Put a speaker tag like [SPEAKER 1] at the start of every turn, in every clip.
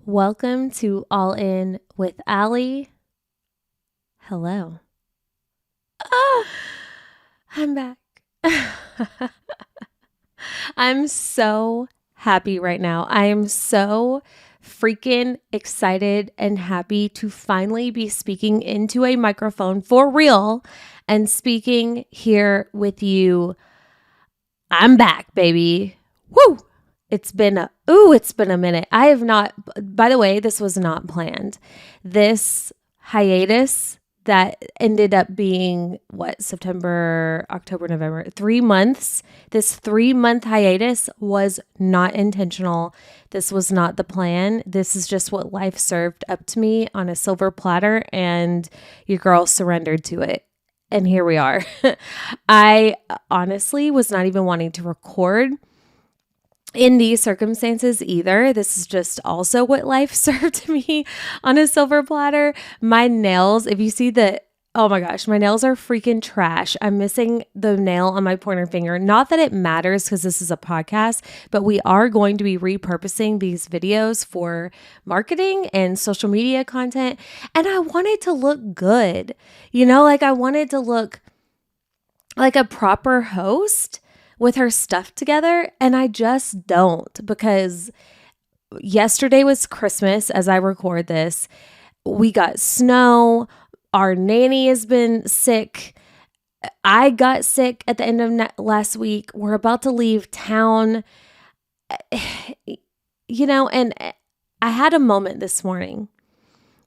[SPEAKER 1] Welcome to All In with Allie. Hello. I'm back. I'm so happy right now. I am so freaking excited and happy to finally be speaking into a microphone for real and speaking here with you. I'm back, baby. Woo! It's been a minute. I have not, by the way, this was not planned. This hiatus that ended up being September, October, November, 3 months. This 3-month hiatus was not intentional. This was not the plan. This is just what life served up to me on a silver platter, and your girl surrendered to it. And here we are. I honestly was not even wanting to record in these circumstances either. This is just also what life served me on a silver platter. My nails, if you see oh my gosh, my nails are freaking trash. I'm missing the nail on my pointer finger. Not that it matters because this is a podcast, but we are going to be repurposing these videos for marketing and social media content. And I wanted to look good. I wanted to look like a proper host with her stuff together, and I just don't, because yesterday was Christmas as I record this. We got snow. Our nanny has been sick. I got sick at the end of last week. We're about to leave town. And I had a moment this morning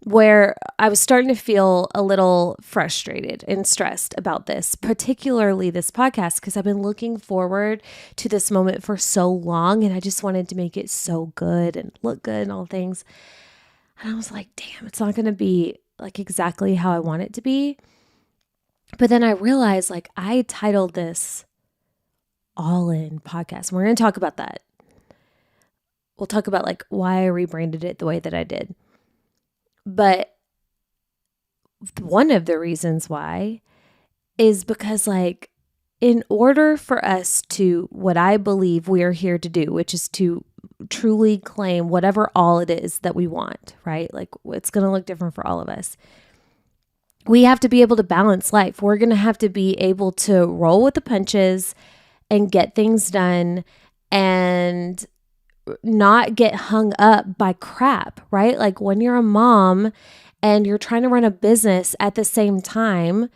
[SPEAKER 1] where I was starting to feel a little frustrated and stressed about this, particularly this podcast, because I've been looking forward to this moment for so long, and I just wanted to make it so good and look good and all things. And I was like, damn, it's not going to be like exactly how I want it to be. But then I realized, I titled this All In Podcast. We're going to talk about that. We'll talk about why I rebranded it the way that I did. But one of the reasons why is because in order for us to, what I believe we are here to do, which is to truly claim whatever all it is that we want, right? It's going to look different for all of us. We have to be able to balance life. We're going to have to be able to roll with the punches and get things done and not get hung up by crap, right? When you're a mom and you're trying to run a business at the same time,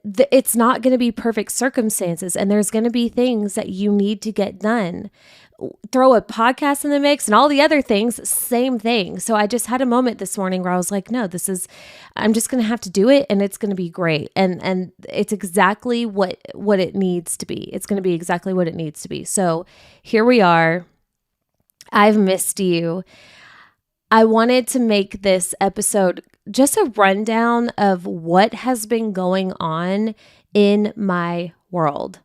[SPEAKER 1] it's not going to be perfect circumstances, and there's going to be things that you need to get done. Throw a podcast in the mix and all the other things, same thing. So I just had a moment this morning where I was like, no, I'm just going to have to do it, and it's going to be great. And it's exactly what it needs to be. It's going to be exactly what it needs to be. So here we are. I've missed you. I wanted to make this episode just a rundown of what has been going on in my world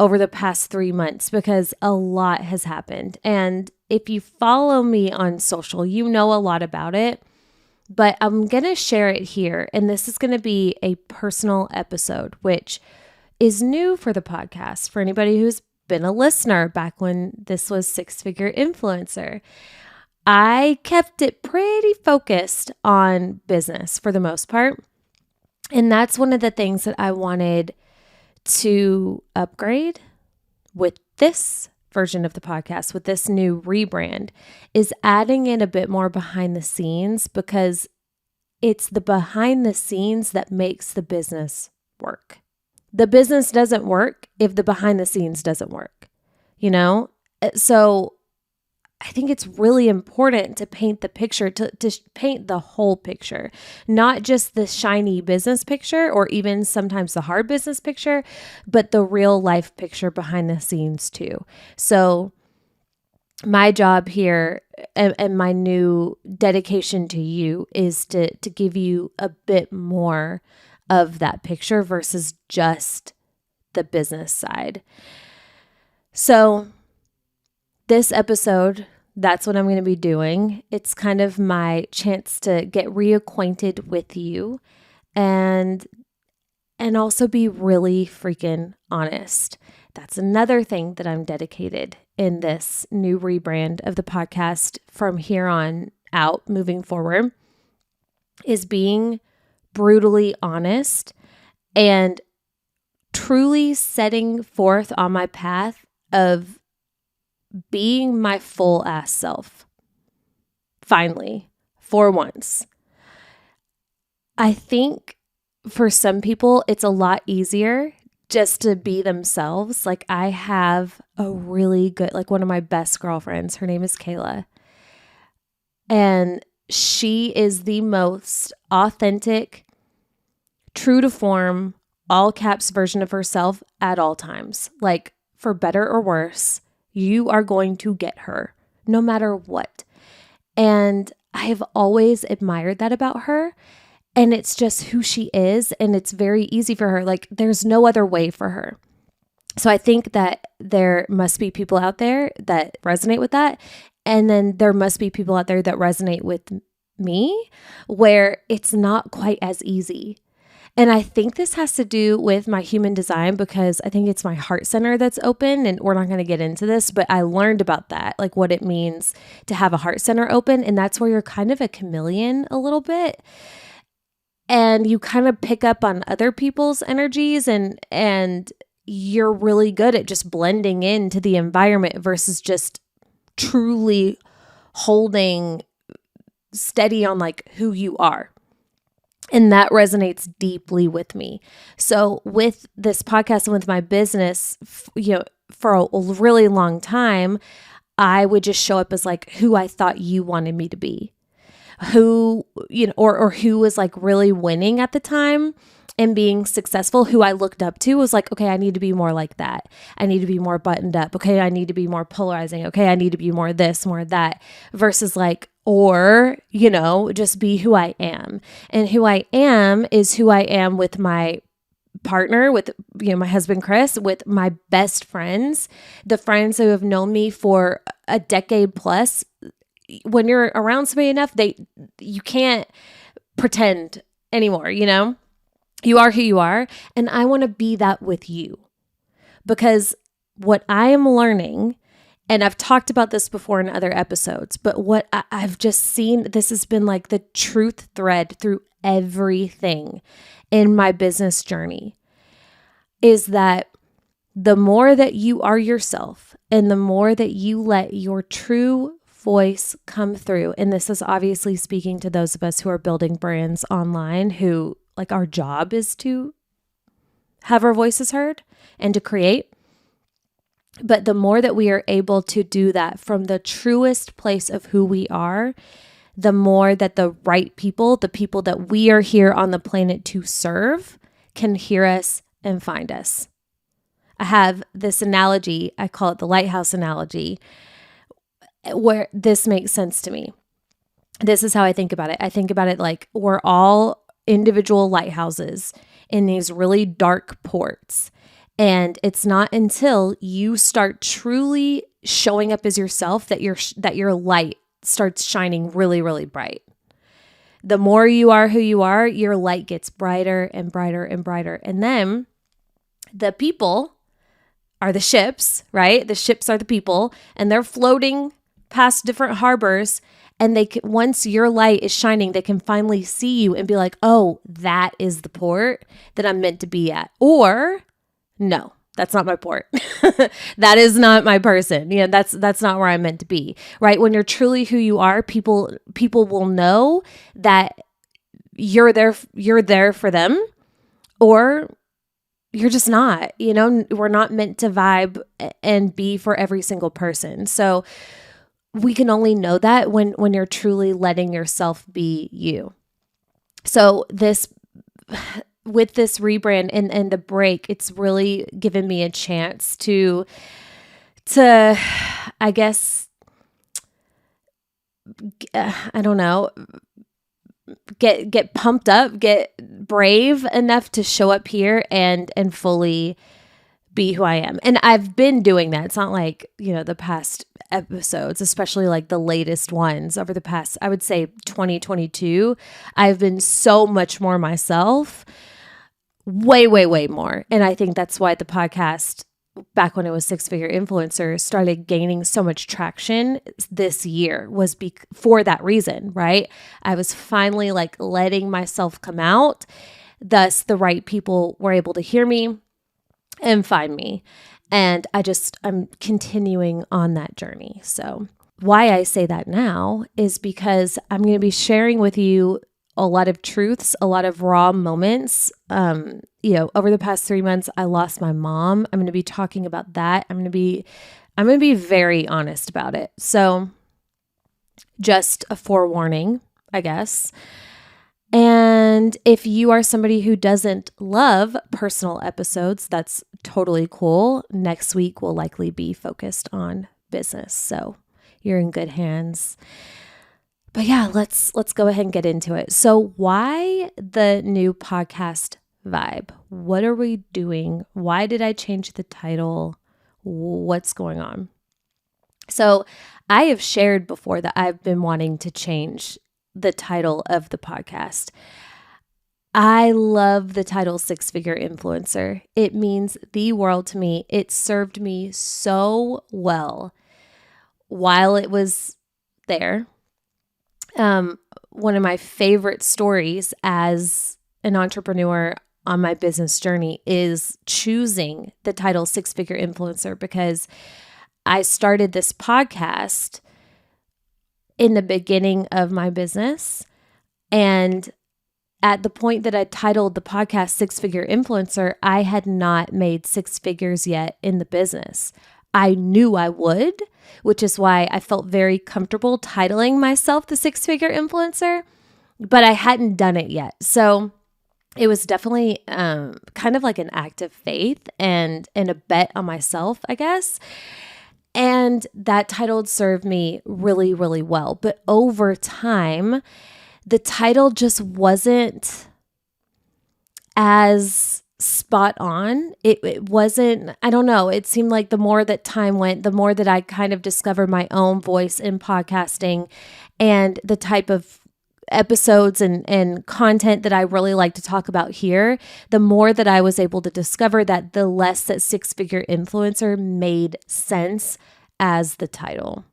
[SPEAKER 1] over the past 3 months, because a lot has happened. And if you follow me on social, you know a lot about it, but I'm going to share it here. And this is going to be a personal episode, which is new for the podcast for anybody who's been a listener back when this was Six Figure Influencer. I kept it pretty focused on business for the most part. And that's one of the things that I wanted to upgrade with this version of the podcast, with this new rebrand, is adding in a bit more behind the scenes, because it's the behind the scenes that makes the business work. The business doesn't work if the behind the scenes doesn't work, So I think it's really important to paint the picture, to paint the whole picture, not just the shiny business picture or even sometimes the hard business picture, but the real life picture behind the scenes too. So my job here and my new dedication to you is to give you a bit more of that picture versus just the business side. So this episode, that's what I'm going to be doing. It's kind of my chance to get reacquainted with you and also be really freaking honest. That's another thing that I'm dedicated in this new rebrand of the podcast from here on out moving forward is being brutally honest and truly setting forth on my path of being my full ass self. Finally, for once. I think for some people, it's a lot easier just to be themselves. Like I have a really good, like one of my best girlfriends, her name is Kayla. And she is the most authentic, true to form, all caps version of herself at all times. Like for better or worse, you are going to get her no matter what. And I have always admired that about her. And it's just who she is. And it's very easy for her. Like there's no other way for her. So I think that there must be people out there that resonate with that. And then there must be people out there that resonate with me where it's not quite as easy. And I think this has to do with my human design because I think it's my heart center that's open, and we're not going to get into this, but I learned about that, like what it means to have a heart center open. And that's where you're kind of a chameleon a little bit. And you kind of pick up on other people's energies and you're really good at just blending into the environment versus just truly holding steady on like who you are. And that resonates deeply with me. So with this podcast and with my business, for a really long time, I would just show up as like who I thought you wanted me to be, who, or who was like really winning at the time and being successful, who I looked up to was like, okay, I need to be more like that. I need to be more buttoned up. Okay, I need to be more polarizing. Okay, I need to be more this, more that, versus like, or, just be who I am. And who I am is who I am with my partner, with, my husband, Chris, with my best friends, the friends who have known me for a decade plus. When you're around somebody enough, you can't pretend anymore, You are who you are. And I want to be that with you. Because what I am learning, and I've talked about this before in other episodes, but what I've just seen, this has been like the truth thread through everything in my business journey, is that the more that you are yourself and the more that you let your true voice come through, and this is obviously speaking to those of us who are building brands online, who like our job is to have our voices heard and to create. But the more that we are able to do that from the truest place of who we are, the more that the right people, the people that we are here on the planet to serve, can hear us and find us. I have this analogy, I call it the lighthouse analogy, where this makes sense to me. This is how I think about it. I think about it like we're all individual lighthouses in these really dark ports. And it's not until you start truly showing up as yourself that your light starts shining really, really bright. The more you are who you are, your light gets brighter and brighter and brighter. And then the people are the ships, right? The ships are the people, and they're floating past different harbors. And once your light is shining, they can finally see you and be like, oh, that is the port that I'm meant to be at. Or no, that's not my port. That is not my person. That's not where I'm meant to be, right? When you're truly who you are, people will know that you're there for them, or you're just not. We're not meant to vibe and be for every single person. So we can only know that when you're truly letting yourself be you. So with this rebrand and the break, it's really given me a chance to I guess, I don't know, get pumped up, get brave enough to show up here and fully be who I am. And I've been doing that. It's not like, the past episodes, especially like the latest ones over the past, I would say 2022, I've been so much more myself, way, way, way more. And I think that's why the podcast back when it was Six Figure Influencer, started gaining so much traction this year was for that reason, right? I was finally like letting myself come out. Thus, the right people were able to hear me and find me. And I'm continuing on that journey. So why I say that now is because I'm going to be sharing with you a lot of truths, a lot of raw moments. Over the past 3 months, I lost my mom. I'm going to be talking about that. I'm going to be very honest about it. So just a forewarning, I guess. And if you are somebody who doesn't love personal episodes, that's totally cool. Next week will likely be focused on business. So you're in good hands. But yeah, let's go ahead and get into it. So why the new podcast vibe? What are we doing? Why did I change the title? What's going on? So I have shared before that I've been wanting to change the title of the podcast. I love the title Six Figure Influencer. It means the world to me. It served me so well while it was there. One of my favorite stories as an entrepreneur on my business journey is choosing the title Six Figure Influencer, because I started this podcast in the beginning of my business. And at the point that I titled the podcast Six Figure Influencer, I had not made six figures yet in the business. I knew I would, which is why I felt very comfortable titling myself the Six Figure Influencer, but I hadn't done it yet. So it was definitely kind of like an act of faith and a bet on myself, I guess. And that title served me really, really well. But over time, the title just wasn't as spot on. It wasn't, I don't know. It seemed like the more that time went, the more that I kind of discovered my own voice in podcasting and the type of episodes and content that I really like to talk about here, the more that I was able to discover that, the less that Six Figure Influencer made sense as the title.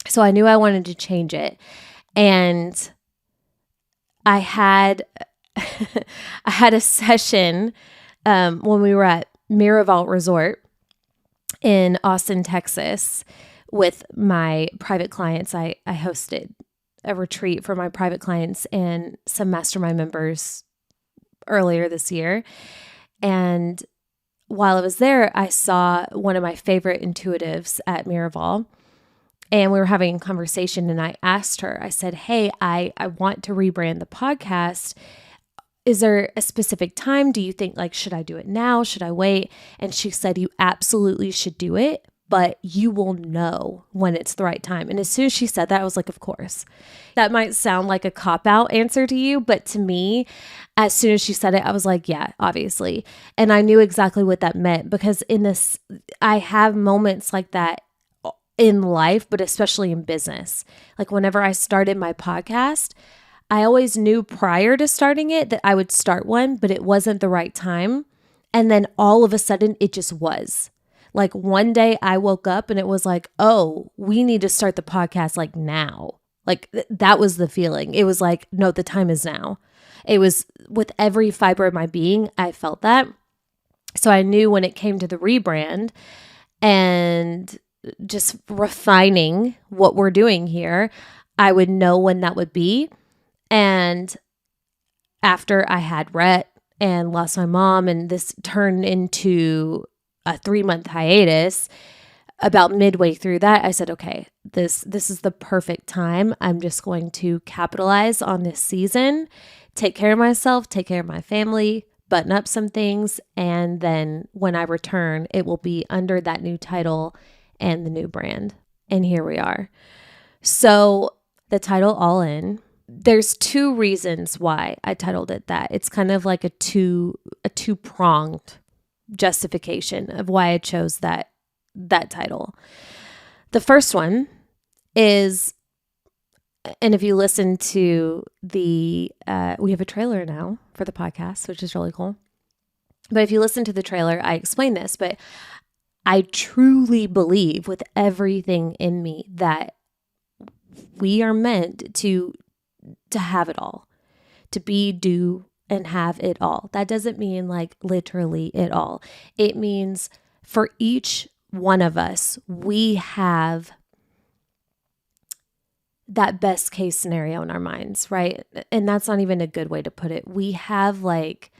[SPEAKER 1] So I knew I wanted to change it. And I had I had a session when we were at Miraval Resort in Austin, Texas with my private clients. I hosted a retreat for my private clients and some mastermind members earlier this year. And while I was there, I saw one of my favorite intuitives at Miraval, and we were having a conversation, and I asked her, I said, hey, I want to rebrand the podcast. Is there a specific time? Do you think, like, should I do it now? Should I wait? And she said, you absolutely should do it, but you will know when it's the right time. And as soon as she said that, I was like, of course. That might sound like a cop-out answer to you, but to me, as soon as she said it, I was like, yeah, obviously. And I knew exactly what that meant, because I have moments like that in life, but especially in business. Like whenever I started my podcast, I always knew prior to starting it that I would start one, but it wasn't the right time. And then all of a sudden it just was. Like one day I woke up and it was like, oh, we need to start the podcast like now. Like that was the feeling. It was like, no, the time is now. It was with every fiber of my being, I felt that. So I knew when it came to the rebrand and just refining what we're doing here, I would know when that would be. And after I had Rhett and lost my mom, and this turned into a 3-month hiatus, about midway through that, I said, okay, this is the perfect time. I'm just going to capitalize on this season, take care of myself, take care of my family, button up some things. And then when I return, it will be under that new title and the new brand. And here we are. So the title All In, there's 2 reasons why I titled it that. It's kind of like a two-pronged justification of why I chose that title. The first one is, and if you listen to we have a trailer now for the podcast, which is really cool. But if you listen to the trailer, I explain this, but I truly believe with everything in me that we are meant to have it all, to be, do, and have it all. That doesn't mean like literally it all. It means for each one of us, we have that best case scenario in our minds, right? And that's not even a good way to put it. We have like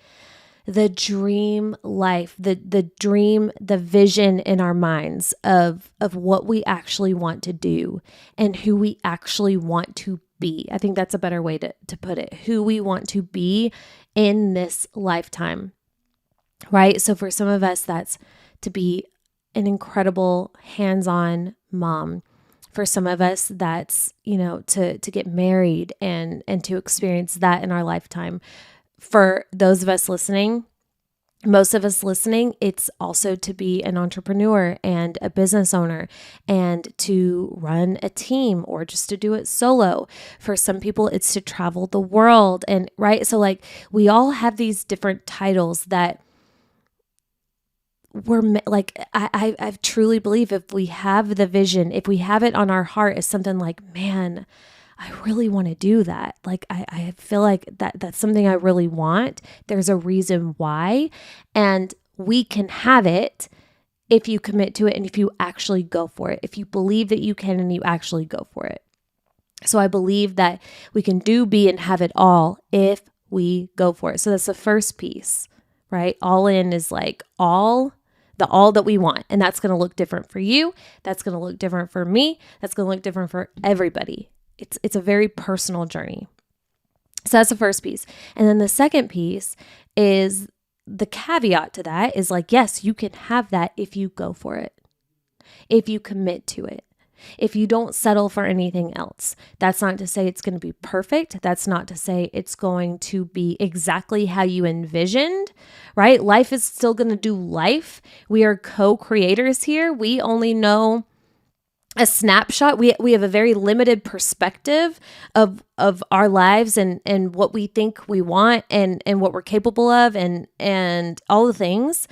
[SPEAKER 1] the dream life, the dream, the vision in our minds of what we actually want to do and who we actually want to be. I think that's a better way to put it. Who we want to be in this lifetime, right? So for some of us, that's to be an incredible hands-on mom. For some of us, that's, to get married and to experience that in our lifetime. For those of us listening, most of us listening, it's also to be an entrepreneur and a business owner and to run a team or just to do it solo. For some people, it's to travel the world. And right. So like we all have these different titles that we're like, I truly believe if we have the vision, if we have it on our heart as something like, man, I really want to do that. Like, I feel like that's something I really want. There's a reason why. And we can have it if you commit to it and if you actually go for it. If you believe that you can and you actually go for it. So I believe that we can do, be, and have it all if we go for it. So that's the first piece, right? All in is like all that we want. And that's going to look different for you. That's going to look different for me. That's going to look different for everybody. It's a very personal journey. So that's the first piece. And then the second piece is the caveat to that is like, yes, you can have that if you go for it, if you commit to it, if you don't settle for anything else. That's not to say it's going to be perfect. That's not to say it's going to be exactly how you envisioned, right? Life is still going to do life. We are co-creators here. We only know a snapshot. We have a very limited perspective of our lives and what we think we want and what we're capable of and all the things.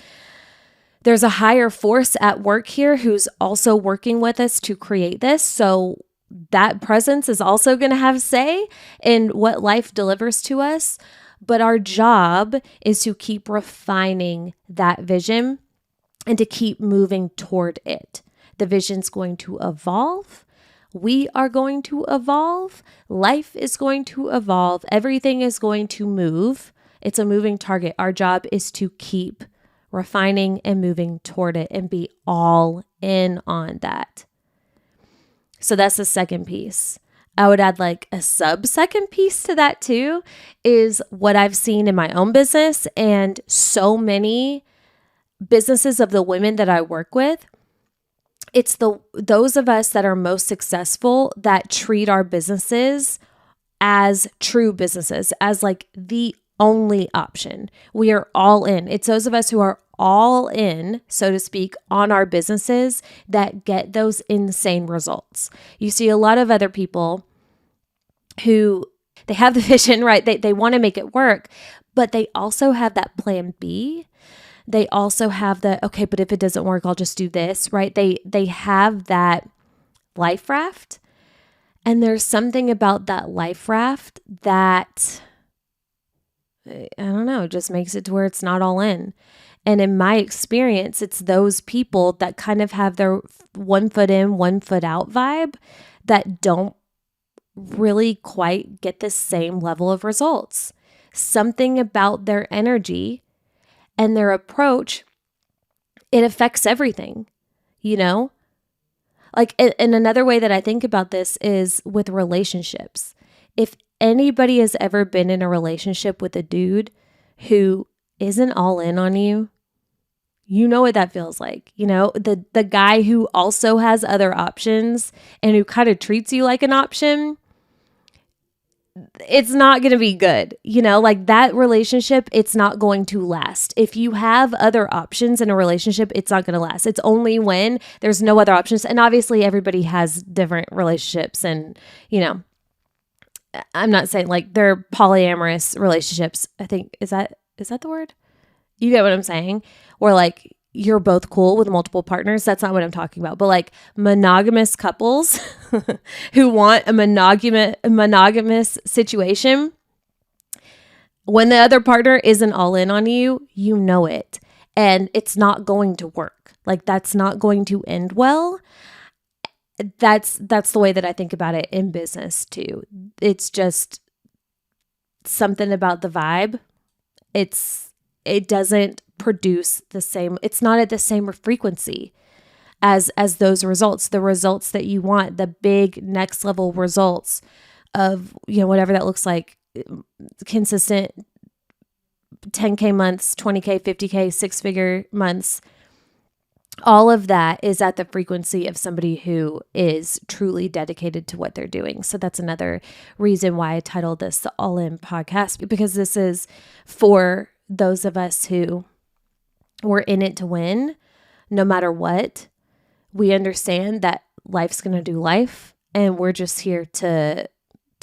[SPEAKER 1] There's a higher force at work here who's also working with us to create this. So that presence is also going to have say in what life delivers to us. But our job is to keep refining that vision and to keep moving toward it. The vision's going to evolve. We are going to evolve. Life is going to evolve. Everything is going to move. It's a moving target. Our job is to keep refining and moving toward it and be all in on that. So that's the second piece. I would add like a second piece to that too, is what I've seen in my own business and so many businesses of the women that I work with. It's those of us that are most successful that treat our businesses as true businesses, as like the only option. We are all in. It's those of us who are all in, so to speak, on our businesses that get those insane results. You see a lot of other people who they have the vision, right? They want to make it work, but they also have that plan B. They also have the, okay, but if it doesn't work, I'll just do this, right? They have that life raft. And there's something about that life raft that, I don't know, just makes it to where it's not all in. And in my experience, it's those people that kind of have their 1 foot in, 1 foot out vibe that don't really quite get the same level of results. Something about their energy and their approach, it affects everything, Like, and another way that I think about this is with relationships. If anybody has ever been in a relationship with a dude who isn't all in on you, you know what that feels like. The guy who also has other options and who kind of treats you like an option, it's not going to be good. Like that relationship, it's not going to last. If you have other options in a relationship, it's not going to last. It's only when there's no other options. And obviously everybody has different relationships and, I'm not saying like they're polyamorous relationships. I think, is that the word? You get what I'm saying? Where like you're both cool with multiple partners. That's not what I'm talking about. But like monogamous couples who want a monogamous situation, when the other partner isn't all in on you, you know it. And it's not going to work. Like that's not going to end well. That's the way that I think about it in business too. It's just something about the vibe. It doesn't produce the same, it's not at the same frequency as those results, the results that you want, the big next level results of, whatever that looks like, consistent 10K months, 20K, 50K, 6-figure months. All of that is at the frequency of somebody who is truly dedicated to what they're doing. So that's another reason why I titled this the All In Podcast, because this is for those of us who were in it to win, no matter what. We understand that life's going to do life, and we're just here to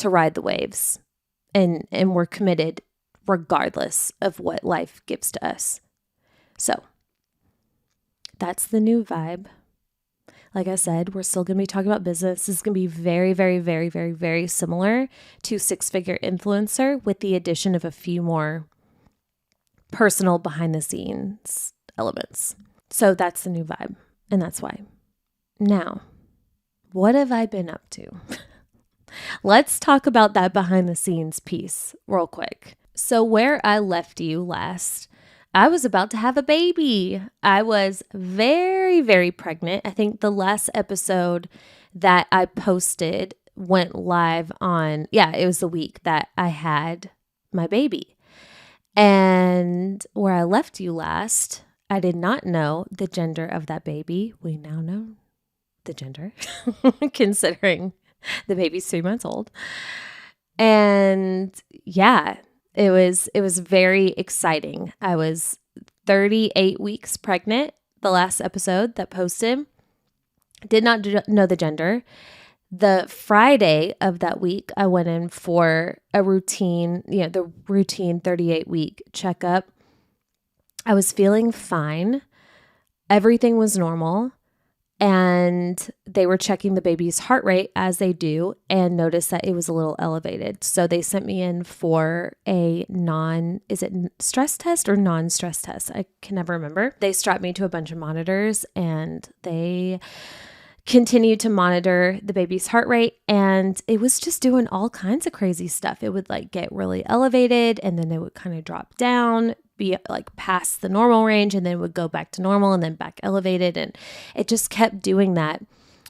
[SPEAKER 1] ride the waves, and we're committed regardless of what life gives to us. So that's the new vibe. Like I said, we're still going to be talking about business. This is going to be very, very, very, very, very similar to 6-Figure Influencer, with the addition of a few more personal behind the scenes elements. So that's the new vibe, and that's why. Now, what have I been up to? Let's talk about that behind the scenes piece real quick. So where I left you last, I was about to have a baby. I was very, very pregnant. I think the last episode that I posted went live on, it was the week that I had my baby. And where I left you last, I did not know the gender of that baby. We now know the gender, considering the baby's 3 months old. And it was very exciting. I was 38 weeks pregnant, the last episode that posted. Did not know the gender. The Friday of that week, I went in for a routine, the routine 38-week checkup. I was feeling fine. Everything was normal. And they were checking the baby's heart rate, as they do, and noticed that it was a little elevated. So they sent me in for a is it stress test or non-stress test? I can never remember. They strapped me to a bunch of monitors, and they continued to monitor the baby's heart rate. And it was just doing all kinds of crazy stuff. It would like get really elevated, and then it would kind of drop down, be like past the normal range, and then would go back to normal and then back elevated. And it just kept doing that.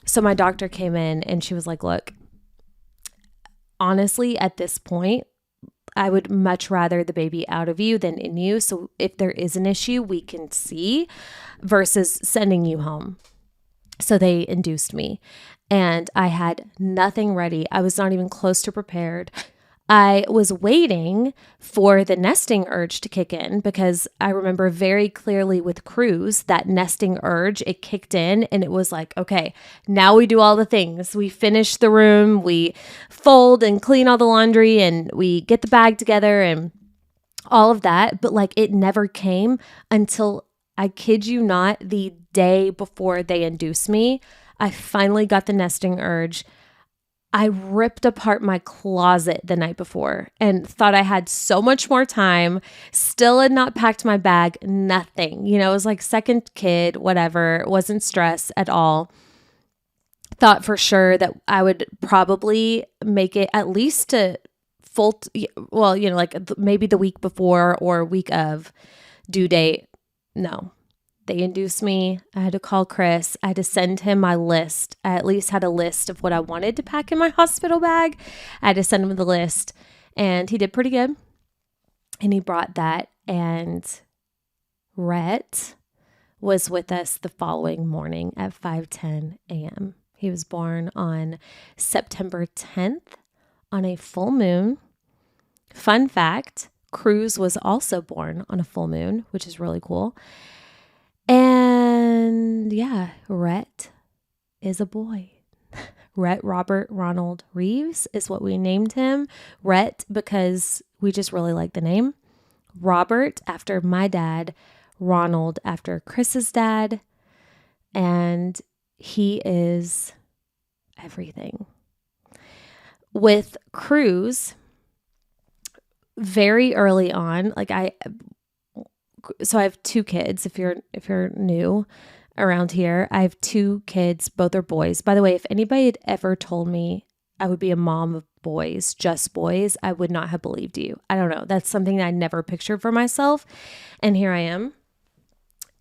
[SPEAKER 1] So my doctor came in and she was like, look, honestly, at this point, I would much rather the baby out of you than in you. So if there is an issue, we can see, versus sending you home. So they induced me, and I had nothing ready. I was not even close to prepared. I was waiting for the nesting urge to kick in, because I remember very clearly with Cruz, that nesting urge, it kicked in, and it was like, okay, now we do all the things. We finish the room, we fold and clean all the laundry, and we get the bag together and all of that. But like, it never came until, I kid you not, the day before they induced me. I finally got the nesting urge. I ripped apart my closet the night before and thought I had so much more time. Still had not packed my bag, nothing. It was like second kid, whatever. Wasn't stressed at all. Thought for sure that I would probably make it at least to full, like maybe the week before or week of due date. No. They induced me. I had to call Chris. I had to send him my list. I at least had a list of what I wanted to pack in my hospital bag. I had to send him the list, and he did pretty good. And he brought that, and Rhett was with us the following morning at 5:10 a.m. He was born on September 10th on a full moon. Fun fact, Cruz was also born on a full moon, which is really cool. And Rhett is a boy. Rhett Robert Ronald Reeves is what we named him. Rhett because we just really like the name. Robert after my dad, Ronald after Chris's dad, and he is everything. With Cruz, very early on, so I have two kids. If you're new around here, I have two kids. Both are boys. By the way, if anybody had ever told me I would be a mom of boys, just boys, I would not have believed you. I don't know. That's something I never pictured for myself. And here I am.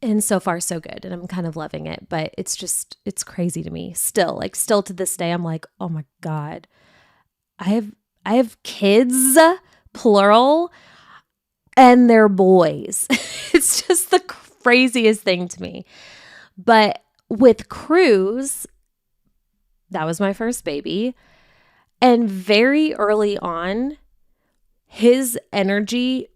[SPEAKER 1] And so far, so good. And I'm kind of loving it. But it's crazy to me. Still to this day, I'm like, oh my God. I have kids, plural, and they're boys. It's just the craziest thing to me. But with Cruz, that was my first baby. And very early on, his energy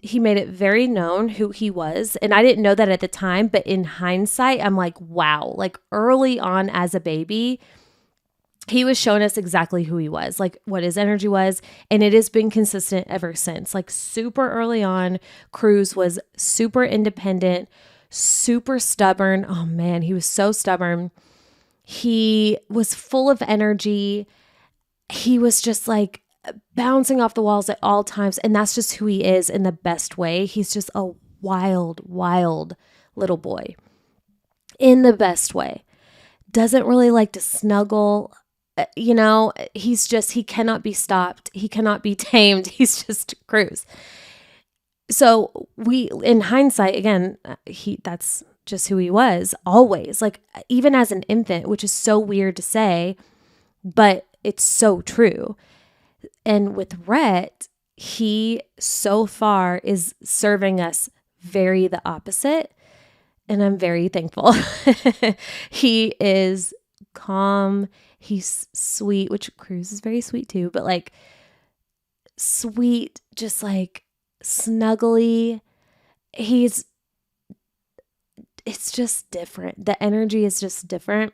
[SPEAKER 1] he made it very known who he was. And I didn't know that at the time, but in hindsight, I'm like, wow, like early on as a baby, he was showing us exactly who he was, like what his energy was. And it has been consistent ever since. Like super early on, Cruz was super independent, super stubborn. Oh man, he was so stubborn. He was full of energy. He was just like bouncing off the walls at all times. And that's just who he is in the best way. He's just a wild, wild little boy in the best way. Doesn't really like to snuggle. He cannot be stopped. He cannot be tamed. He's just Cruz. So in hindsight, again, that's just who he was always, like even as an infant, which is so weird to say, but it's so true. And with Rhett, he so far is serving us very the opposite. And I'm very thankful. He is calm. He's sweet, which Cruz is very sweet too, but like sweet, just like snuggly. It's just different. The energy is just different.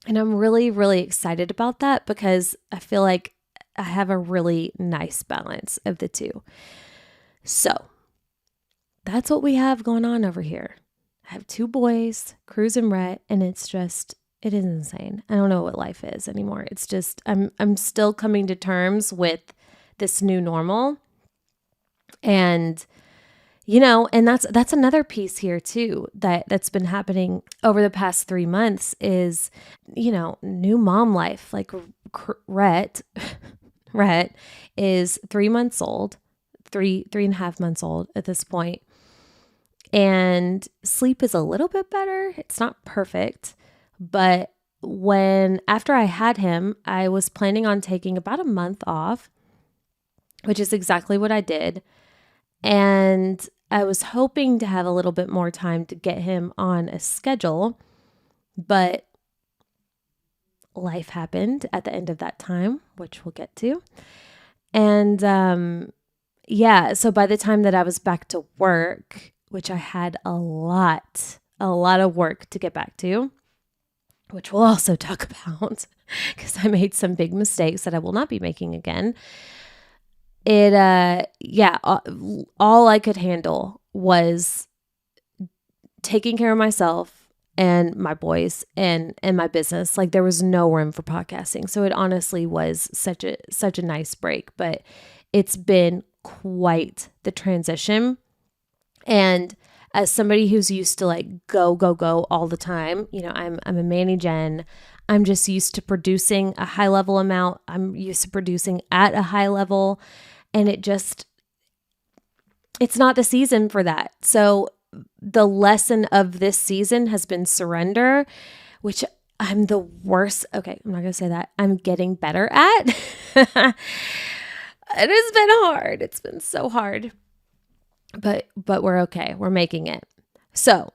[SPEAKER 1] And I'm really, really excited about that because I feel like I have a really nice balance of the two. So that's what we have going on over here. I have two boys, Cruz and Rhett, and it is insane. I don't know what life is anymore. It's just, I'm still coming to terms with this new normal. And, and that's another piece here too, that's been happening over the past 3 months is, new mom life. Like Rhett is 3 months old, 3.5 months old at this point. And sleep is a little bit better. It's not perfect, but after I had him, I was planning on taking about a month off, which is exactly what I did. And I was hoping to have a little bit more time to get him on a schedule, but life happened at the end of that time, which we'll get to. And so by the time that I was back to work, which I had a lot of work to get back to, which we'll also talk about because I made some big mistakes that I will not be making again. All I could handle was taking care of myself and my boys and my business. Like there was no room for podcasting. So it honestly was such a nice break, but it's been quite the transition. And as somebody who's used to like go all the time, I'm a Manny Gen. I'm just used to producing a high level amount. I'm used to producing at a high level, and it's not the season for that. So the lesson of this season has been surrender, which I'm the worst. Okay, I'm not going to say that. I'm getting better at. It has been hard. It's been so hard. But we're okay. We're making it. So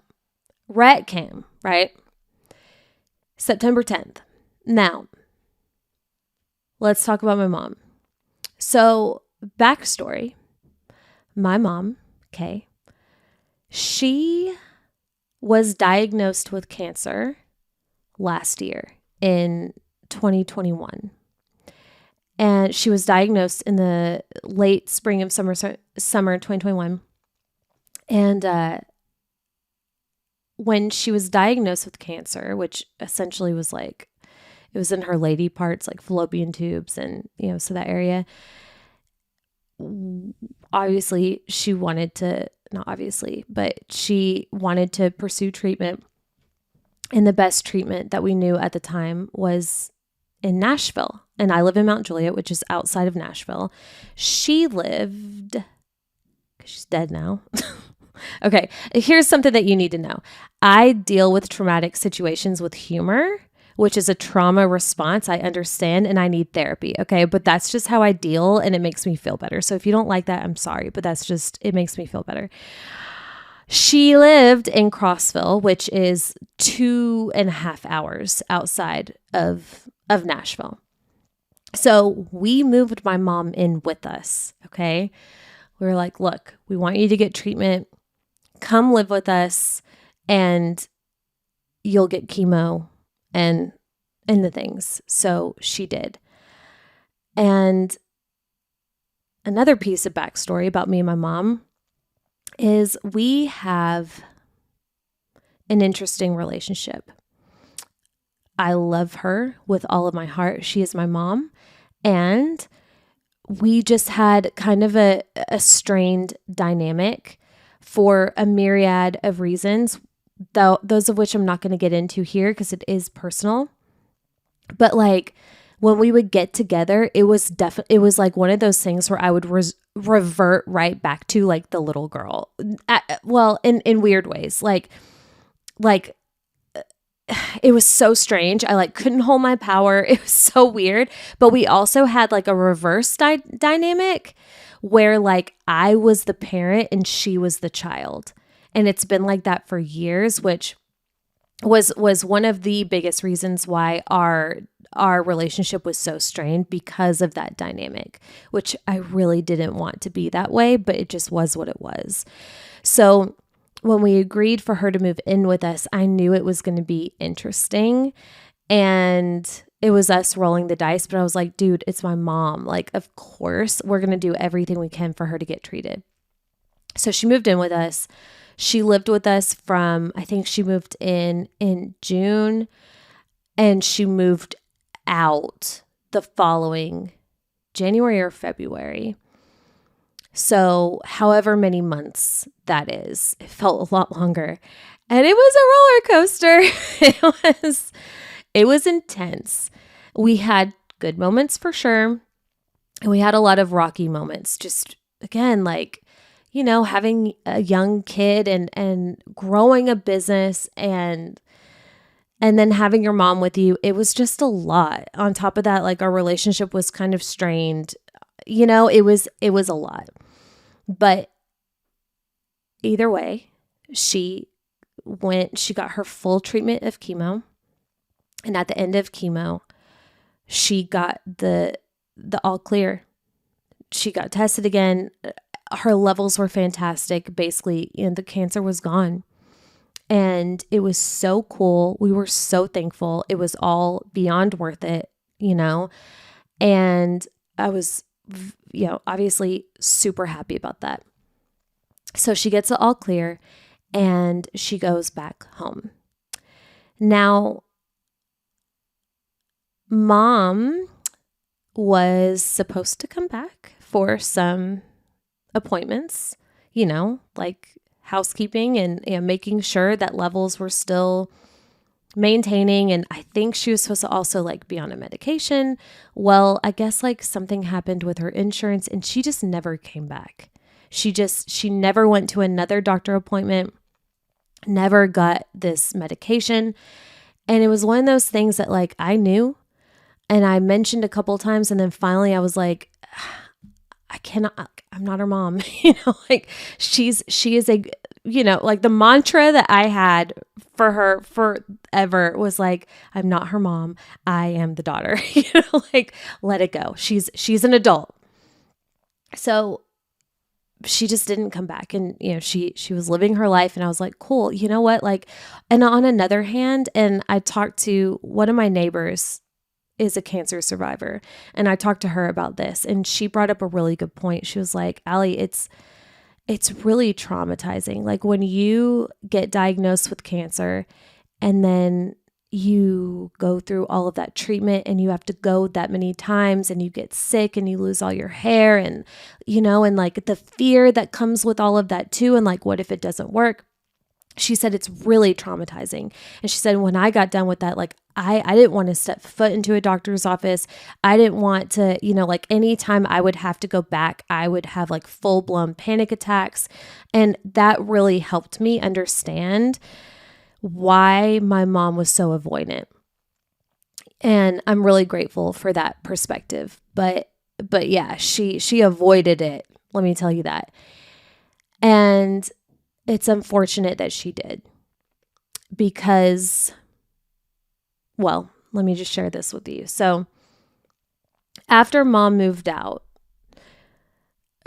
[SPEAKER 1] Rhett came, right? September 10th. Now, let's talk about my mom. So backstory, my mom, Kay, she was diagnosed with cancer last year in 2021. And she was diagnosed in the late spring of summer 2021. And when she was diagnosed with cancer, which essentially was like, it was in her lady parts, like fallopian tubes and, so that area, obviously she wanted to, not obviously, but she wanted to pursue treatment. And the best treatment that we knew at the time was in Nashville. And I live in Mount Juliet, which is outside of Nashville. She lived, because she's dead now. Okay, here's something that you need to know. I deal with traumatic situations with humor, which is a trauma response. I understand and I need therapy. Okay, but that's just how I deal and it makes me feel better. So if you don't like that, I'm sorry, but it makes me feel better. She lived in Crossville, which is 2.5 hours outside of Nashville. So we moved my mom in with us. Okay, we were like, look, we want you to get treatment. Come live with us and you'll get chemo and the things. So she did. And another piece of backstory about me and my mom is we have an interesting relationship. I love her with all of my heart. She is my mom. And we just had kind of a strained dynamic for a myriad of reasons, though those of which I'm not going to get into here because it is personal. But like when we would get together, it was like one of those things where I would revert right back to like the little girl. In weird ways, like it was so strange. I like couldn't hold my power. It was so weird. But we also had like a reverse dynamic where like I was the parent and she was the child. And it's been like that for years, which was one of the biggest reasons why our relationship was so strained, because of that dynamic, which I really didn't want to be that way, but it just was what it was. So when we agreed for her to move in with us, I knew it was going to be interesting. And it was us rolling the dice, but I was like, dude, it's my mom. Like, of course, we're going to do everything we can for her to get treated. So she moved in with us. She lived with us from, I think she moved in June, and she moved out the following January or February. So however many months that is, it felt a lot longer. And it was a roller coaster. It was intense. We had good moments for sure. And we had a lot of rocky moments. Just again, like, having a young kid and growing a business and then having your mom with you, it was just a lot. On top of that, like our relationship was kind of strained. It was a lot. But either way, she got her full treatment of chemo. And at the end of chemo, she got the all clear. She got tested again. Her levels were fantastic. Basically, the cancer was gone. And it was so cool. We were so thankful. It was all beyond worth it, and I was, obviously super happy about that. So she gets it all clear and she goes back home. Now, mom was supposed to come back for some appointments, like housekeeping and making sure that levels were still maintaining. And I think she was supposed to also like be on a medication. Well, I guess like something happened with her insurance and she just never came back. She never went to another doctor appointment, never got this medication. And it was one of those things that like I knew and I mentioned a couple times. And then finally I was like, I'm not her mom, like she is a, like the mantra that I had for her forever was like, I'm not her mom. I am the daughter, like let it go. She's an adult. So she just didn't come back and, she was living her life and I was like, cool. You know what? Like, and on another hand, and I talked to one of my neighbors is a cancer survivor. And I talked to her about this and she brought up a really good point. She was like, Allie, it's really traumatizing. Like when you get diagnosed with cancer and then you go through all of that treatment and you have to go that many times and you get sick and you lose all your hair and, and like the fear that comes with all of that too. And like, what if it doesn't work? She said it's really traumatizing. And she said, when I got done with that, like I didn't want to step foot into a doctor's office. I didn't want to, like anytime I would have to go back, I would have like full blown panic attacks. And that really helped me understand why my mom was so avoidant. And I'm really grateful for that perspective. But yeah, she avoided it. Let me tell you that. And it's unfortunate that she did because, well, let me just share this with you. So after mom moved out,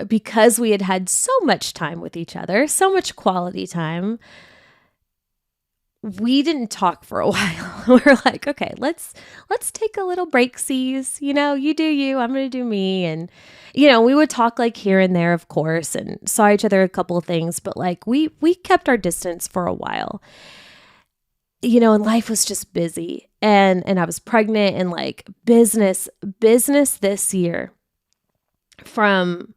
[SPEAKER 1] because we had had so much time with each other, so much quality time, we didn't talk for a while. We're like, okay, let's take a little breaksies. You do you, I'm going to do me. And, we would talk like here and there, of course, and saw each other a couple of things, but like we kept our distance for a while, and life was just busy and I was pregnant and like business this year from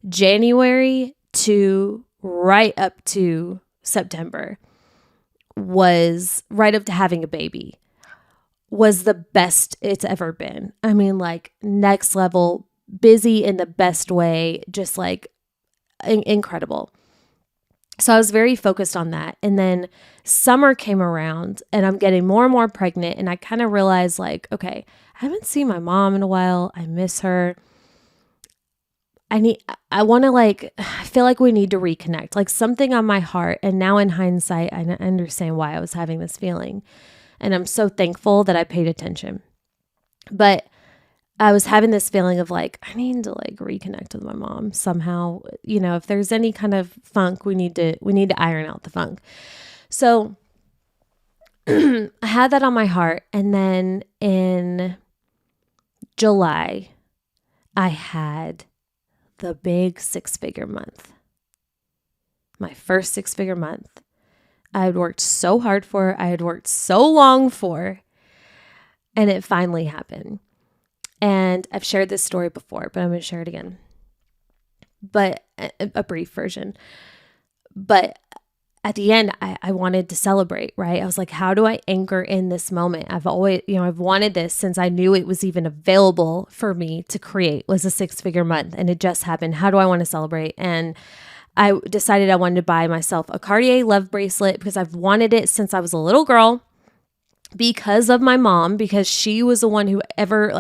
[SPEAKER 1] January to right up to September was right up to having a baby was the best it's ever been. I mean, like next level, busy in the best way, just like incredible. So I was very focused on that. And then summer came around and I'm getting more and more pregnant. And I kind of realized like, okay, I haven't seen my mom in a while. I miss her. I want to I feel like we need to reconnect, like something on my heart. And now in hindsight, I understand why I was having this feeling. And I'm so thankful that I paid attention. But I was having this feeling of like, I need to like reconnect with my mom somehow. If there's any kind of funk, we need to iron out the funk. So I had that on my heart. And then in July, I had the big 6-figure month. My first 6-figure month. I had worked so hard for, I had worked so long for, and it finally happened. And I've shared this story before, but I'm going to share it again. But a brief version. But at the end, I wanted to celebrate, right? I was like, how do I anchor in this moment? I've always, I've wanted this since I knew it was even available for me to create, was a 6-figure month, and it just happened. How do I want to celebrate? And I decided I wanted to buy myself a Cartier love bracelet because I've wanted it since I was a little girl because of my mom, because she was the one who ever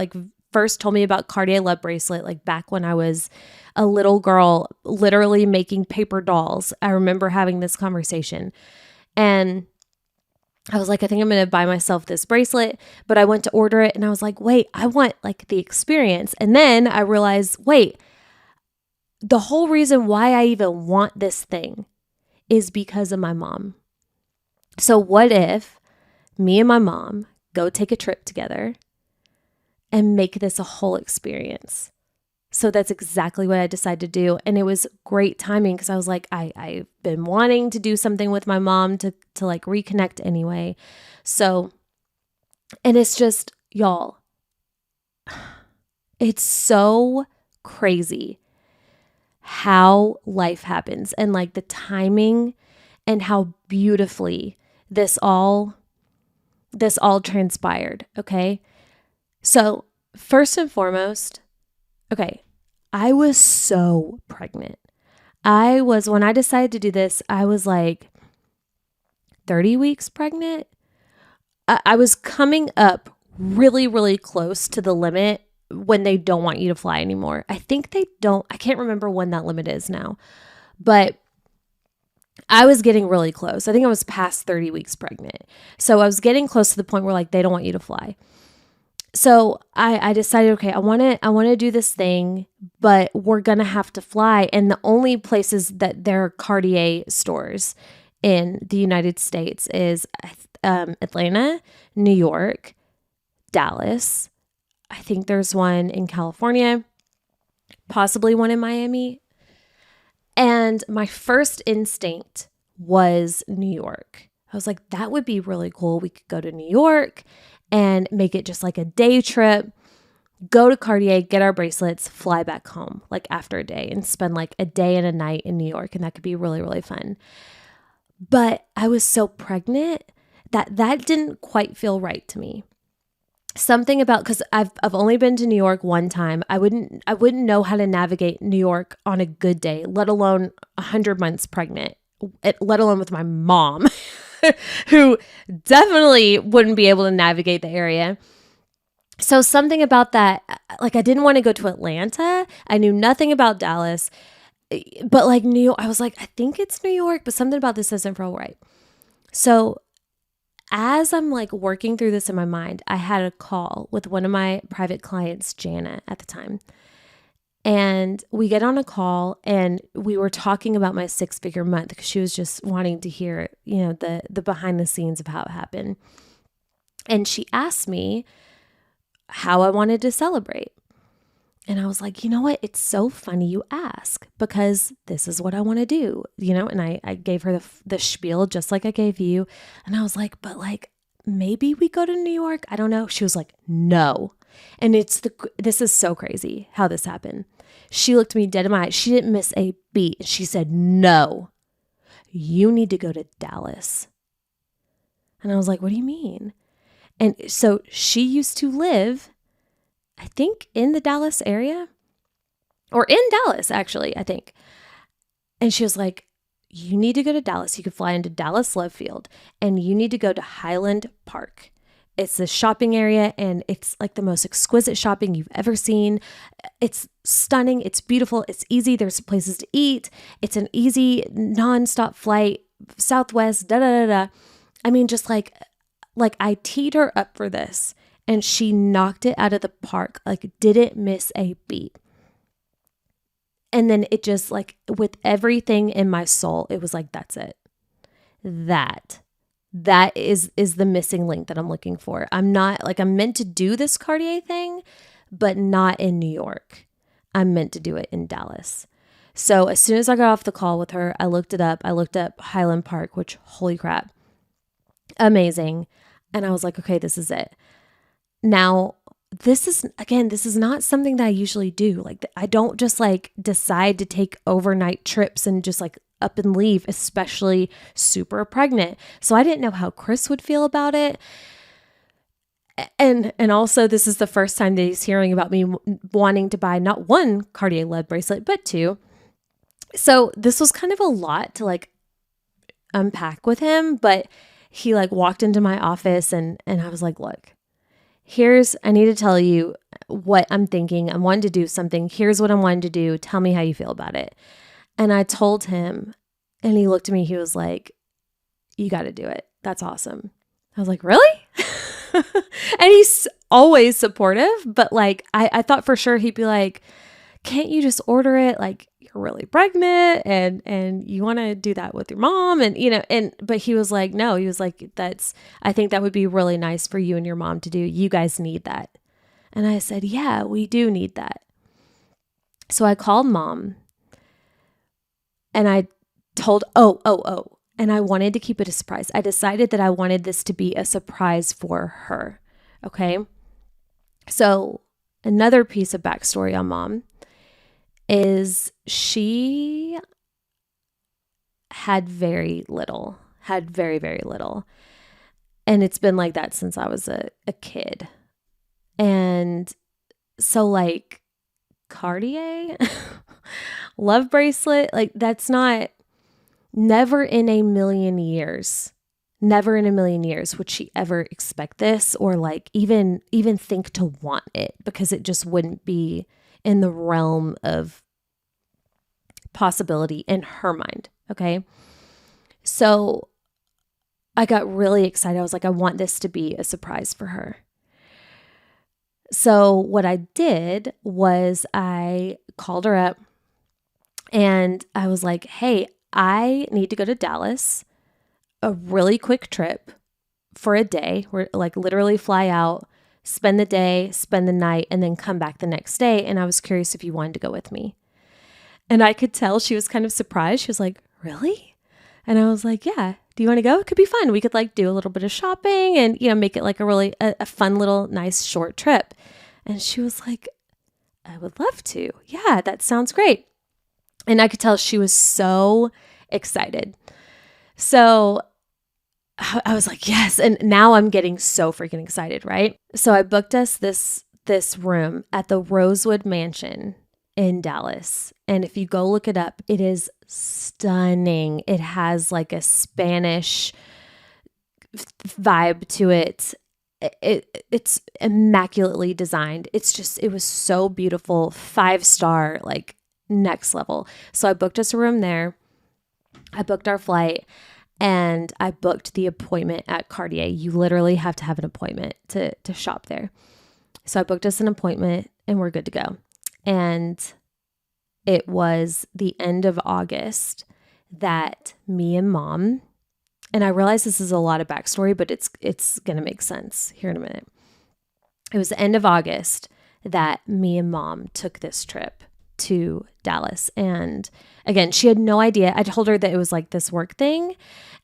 [SPEAKER 1] first told me about Cartier love bracelet, like back when I was a little girl, literally making paper dolls. I remember having this conversation and I was like, I think I'm going to buy myself this bracelet, but I went to order it and I was like, wait, I want like the experience. And then I realized, wait, the whole reason why I even want this thing is because of my mom. So what if me and my mom go take a trip together and make this a whole experience? So that's exactly what I decided to do. And it was great timing because I was like, I've been wanting to do something with my mom to like reconnect anyway. So, and it's just, y'all, it's so crazy how life happens and like the timing and how beautifully this all transpired. Okay. So first and foremost, okay, I was so pregnant. When I decided to do this, I was like 30 weeks pregnant. I was coming up really, really close to the limit when they don't want you to fly anymore. I think they don't, I can't remember when that limit is now, but I was getting really close. I think I was past 30 weeks pregnant. So I was getting close to the point where like, they don't want you to fly. So I decided, okay, I want to do this thing, but we're going to have to fly. And the only places that there are Cartier stores in the United States is Atlanta, New York, Dallas. I think there's one in California, possibly one in Miami. And my first instinct was New York. I was like, that would be really cool. We could go to New York and make it just like a day trip, go to Cartier, get our bracelets, fly back home like after a day and spend like a day and a night in New York. And that could be really, really fun. But I was so pregnant that didn't quite feel right to me. Something about, because I've only been to New York one time. I wouldn't know how to navigate New York on a good day, let alone 100 months pregnant, let alone with my mom, who definitely wouldn't be able to navigate the area. So something about that, like I didn't want to go to Atlanta. I knew nothing about Dallas, but like I was like, I think it's New York, but something about this doesn't feel right. So as I'm like working through this in my mind, I had a call with one of my private clients, Jana, at the time. And we get on a call and we were talking about my 6-figure month because she was just wanting to hear, the behind the scenes of how it happened. And she asked me how I wanted to celebrate. And I was like, you know what? It's so funny you ask because this is what I want to do, and I gave her the spiel just like I gave you. And I was like, but like, maybe we go to New York. I don't know. She was like, no. And this is so crazy how this happened. She looked me dead in my eyes. She didn't miss a beat. She said, no, you need to go to Dallas. And I was like, what do you mean? And so she used to live, I think, in the Dallas area, or in Dallas, actually, I think. And she was like, you need to go to Dallas. You could fly into Dallas Love Field and you need to go to Highland Park. It's a shopping area and it's like the most exquisite shopping you've ever seen. It's stunning. It's beautiful. It's easy. There's places to eat. It's an easy nonstop flight, Southwest, da da da da. I mean, just like I teed her up for this and she knocked it out of the park, like didn't miss a beat. And then it just like with everything in my soul, it was like, that's it. That is the missing link that I'm looking for. I'm meant to do this Cartier thing, but not in New York. I'm meant to do it in Dallas. So as soon as I got off the call with her, I looked it up. I looked up Highland Park, which holy crap, amazing. And I was like, okay, this is it. Now, this is not something that I usually do. Like, I don't just like decide to take overnight trips and just like up and leave, especially super pregnant. So I didn't know how Chris would feel about it. And also, this is the first time that he's hearing about me wanting to buy not one Cartier lead bracelet, but 2. So this was kind of a lot to like unpack with him, but he like walked into my office and I was like, look, I need to tell you what I'm thinking. I'm wanting to do something. Here's what I'm wanting to do. Tell me how you feel about it. And I told him and he looked at me. He was like, you got to do it. That's awesome. I was like, really? And he's always supportive, but like, I thought for sure he'd be like, can't you just order it? Like, you're really pregnant and you want to do that with your mom but he was like, no, he was like, I think that would be really nice for you and your mom to do. You guys need that. And I said, yeah, we do need that. So I called mom and I told, and I wanted to keep it a surprise. I decided that I wanted this to be a surprise for her. Okay. So another piece of backstory on mom is she had very, very little. And it's been like that since I was a kid. And so like Cartier, love bracelet, like that's never in a million years would she ever expect this or like even think to want it because it just wouldn't be in the realm of possibility in her mind. Okay. So I got really excited. I was like, I want this to be a surprise for her. So what I did was I called her up and I was like, hey, I need to go to Dallas, a really quick trip for a day. We're like literally fly out, spend the day, spend the night, and then come back the next day. And I was curious if you wanted to go with me. And I could tell she was kind of surprised. She was like, really? And I was like, yeah. Do you want to go? It could be fun. We could like do a little bit of shopping and, make it like a fun little nice short trip. And she was like, I would love to. Yeah, that sounds great. And I could tell she was so excited. So I was like, yes. And now I'm getting so freaking excited, right? So I booked us this room at the Rosewood Mansion in Dallas. And if you go look it up, it is stunning. It has like a Spanish vibe to it. It's immaculately designed. It was so beautiful, 5-star, like next level. So I booked us a room there. I booked our flight and I booked the appointment at Cartier. You literally have to have an appointment to shop there. So I booked us an appointment and we're good to go. And it was the end of August that me and Mom, and I realize this is a lot of backstory, but it's going to make sense here in a minute. It was the end of August that me and Mom took this trip to Dallas. And again, she had no idea. I told her that it was like this work thing.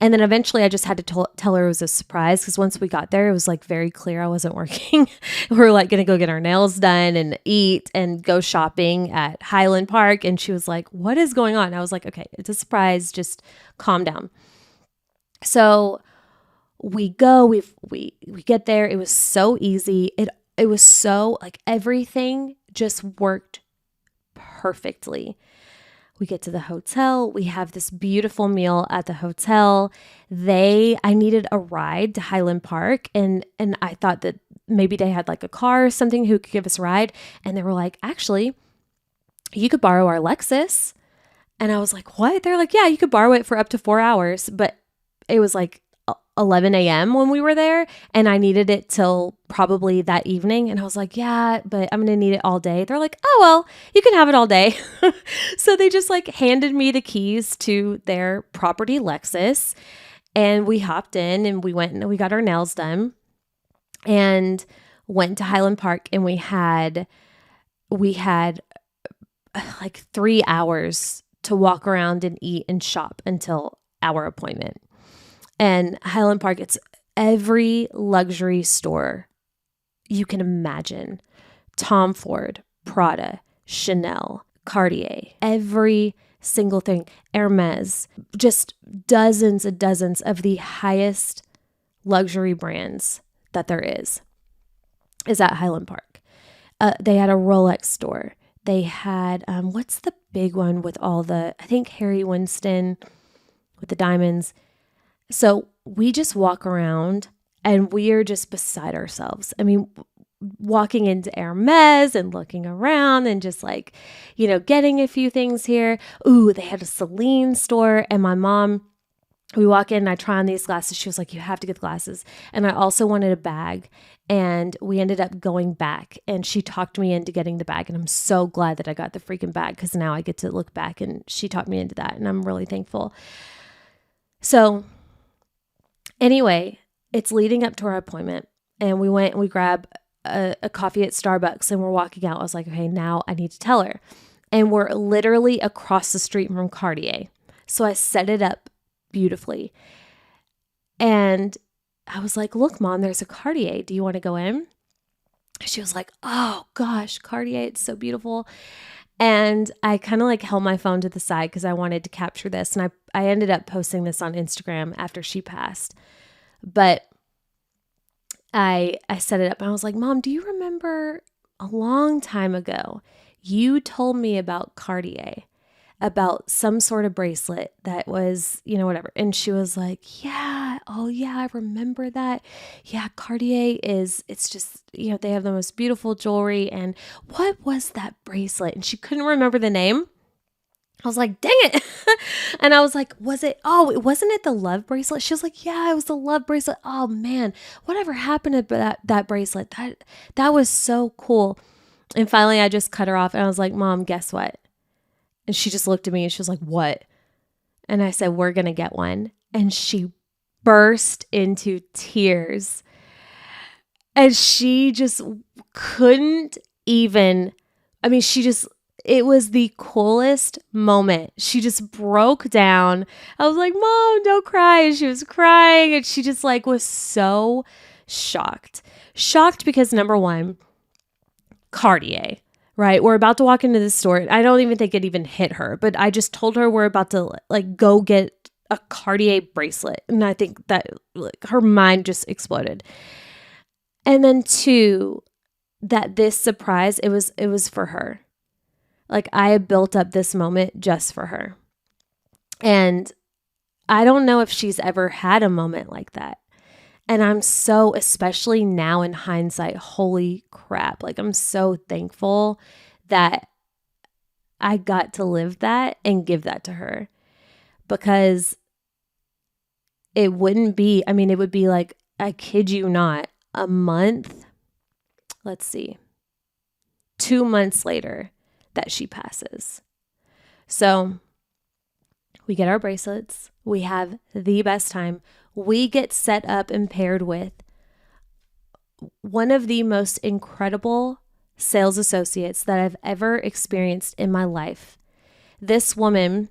[SPEAKER 1] And then eventually I just had to tell her it was a surprise because once we got there, it was like very clear I wasn't working. We were like going to go get our nails done and eat and go shopping at Highland Park. And she was like, what is going on? I was like, okay, it's a surprise. Just calm down. So we go, we get there. It was so easy. It was so like everything just worked perfectly. We get to the hotel. We have this beautiful meal at the hotel. I needed a ride to Highland Park, and I thought that maybe they had like a car or something who could give us a ride. And they were like, actually, you could borrow our Lexus. And I was like, what? They're like, yeah, you could borrow it for up to 4 hours. But it was like 11 a.m. when we were there, and I needed it till probably that evening. And I was like, yeah, but I'm going to need it all day. They're like, oh, well, you can have it all day. So they just like handed me the keys to their property Lexus, and we hopped in and we went and we got our nails done and went to Highland Park, and we had like 3 hours to walk around and eat and shop until our appointment. And Highland Park, it's every luxury store you can imagine. Tom Ford, Prada, Chanel, Cartier, every single thing, Hermes, just dozens and dozens of the highest luxury brands that there is at Highland Park. They had a Rolex store. They had, what's the big one with all I think Harry Winston with the diamonds. So we just walk around and we are just beside ourselves. I mean, walking into Hermes and looking around and just like, getting a few things here. Ooh, they had a Celine store, and my mom, we walk in and I try on these glasses. She was like, you have to get the glasses. And I also wanted a bag, and we ended up going back, and she talked me into getting the bag. And I'm so glad that I got the freaking bag because now I get to look back, and she talked me into that, and I'm really thankful. So anyway, it's leading up to our appointment, and we went and we grabbed a coffee at Starbucks, and we're walking out. I was like, okay, now I need to tell her. And we're literally across the street from Cartier. So I set it up beautifully. And I was like, look, Mom, there's a Cartier. Do you want to go in? She was like, oh gosh, Cartier, it's so beautiful. And I kind of like held my phone to the side because I wanted to capture this. And I ended up posting this on Instagram after she passed. But I set it up and I was like, Mom, do you remember a long time ago, you told me about Cartier, about some sort of bracelet that was, whatever. And she was like, yeah, oh yeah, I remember that. Yeah, Cartier it's just, they have the most beautiful jewelry. And what was that bracelet? And she couldn't remember the name. I was like, dang it. And I was like, wasn't it the love bracelet? She was like, yeah, it was the love bracelet. Oh man, whatever happened to that bracelet? That was so cool. And finally I just cut her off and I was like, Mom, guess what? And she just looked at me and she was like, what? And I said, we're going to get one. And she burst into tears. And she just couldn't even, she just, it was the coolest moment. She just broke down. I was like, Mom, don't cry. And she was crying, and she just like was so shocked. Shocked because number one, Cartier, right? We're about to walk into the store. I don't even think it even hit her, but I just told her we're about to like go get a Cartier bracelet. And I think that like her mind just exploded. And then two, that this surprise, it was for her. Like I had built up this moment just for her. And I don't know if she's ever had a moment like that. And I'm so, especially now in hindsight, holy crap. Like I'm so thankful that I got to live that and give that to her, because it wouldn't be, I mean, it would be like, I kid you not, a month, let's see, 2 months later that she passes. So we get our bracelets. We have the best time. We get set up and paired with one of the most incredible sales associates that I've ever experienced in my life. This woman,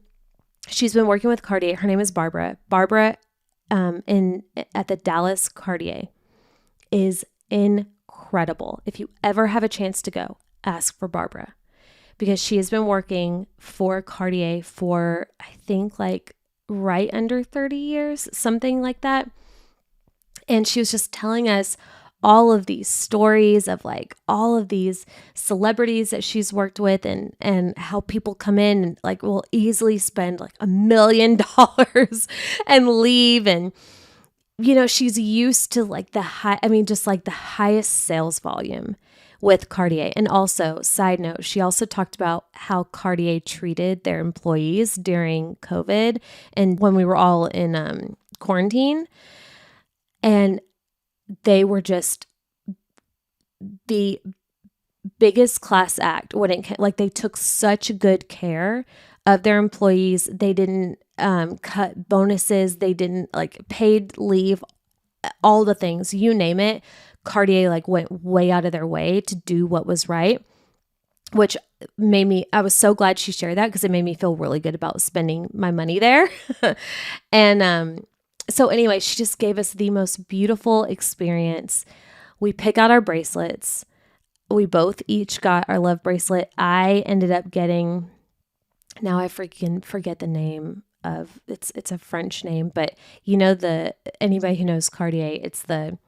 [SPEAKER 1] she's been working with Cartier. Her name is Barbara. Barbara at the Dallas Cartier is incredible. If you ever have a chance to go, ask for Barbara, because she has been working for Cartier for, I think, like right under 30 years, something like that. And she was just telling us all of these stories of like all of these celebrities that she's worked with, and how people come in and like will easily spend like $1 million and leave. And, you know, she's used to like just like the highest sales volume with Cartier. And also, side note, she also talked about how Cartier treated their employees during COVID and when we were all in quarantine. And they were just the biggest class act when it like they took such good care of their employees. They didn't cut bonuses. They didn't like paid leave, all the things, you name it. Cartier like went way out of their way to do what was right, which I was so glad she shared that, because it made me feel really good about spending my money there. And so anyway, she just gave us the most beautiful experience. We pick out our bracelets. We both each got our love bracelet. I ended up getting, now I freaking forget the name of, it's a French name, but you know, anybody who knows Cartier, it's the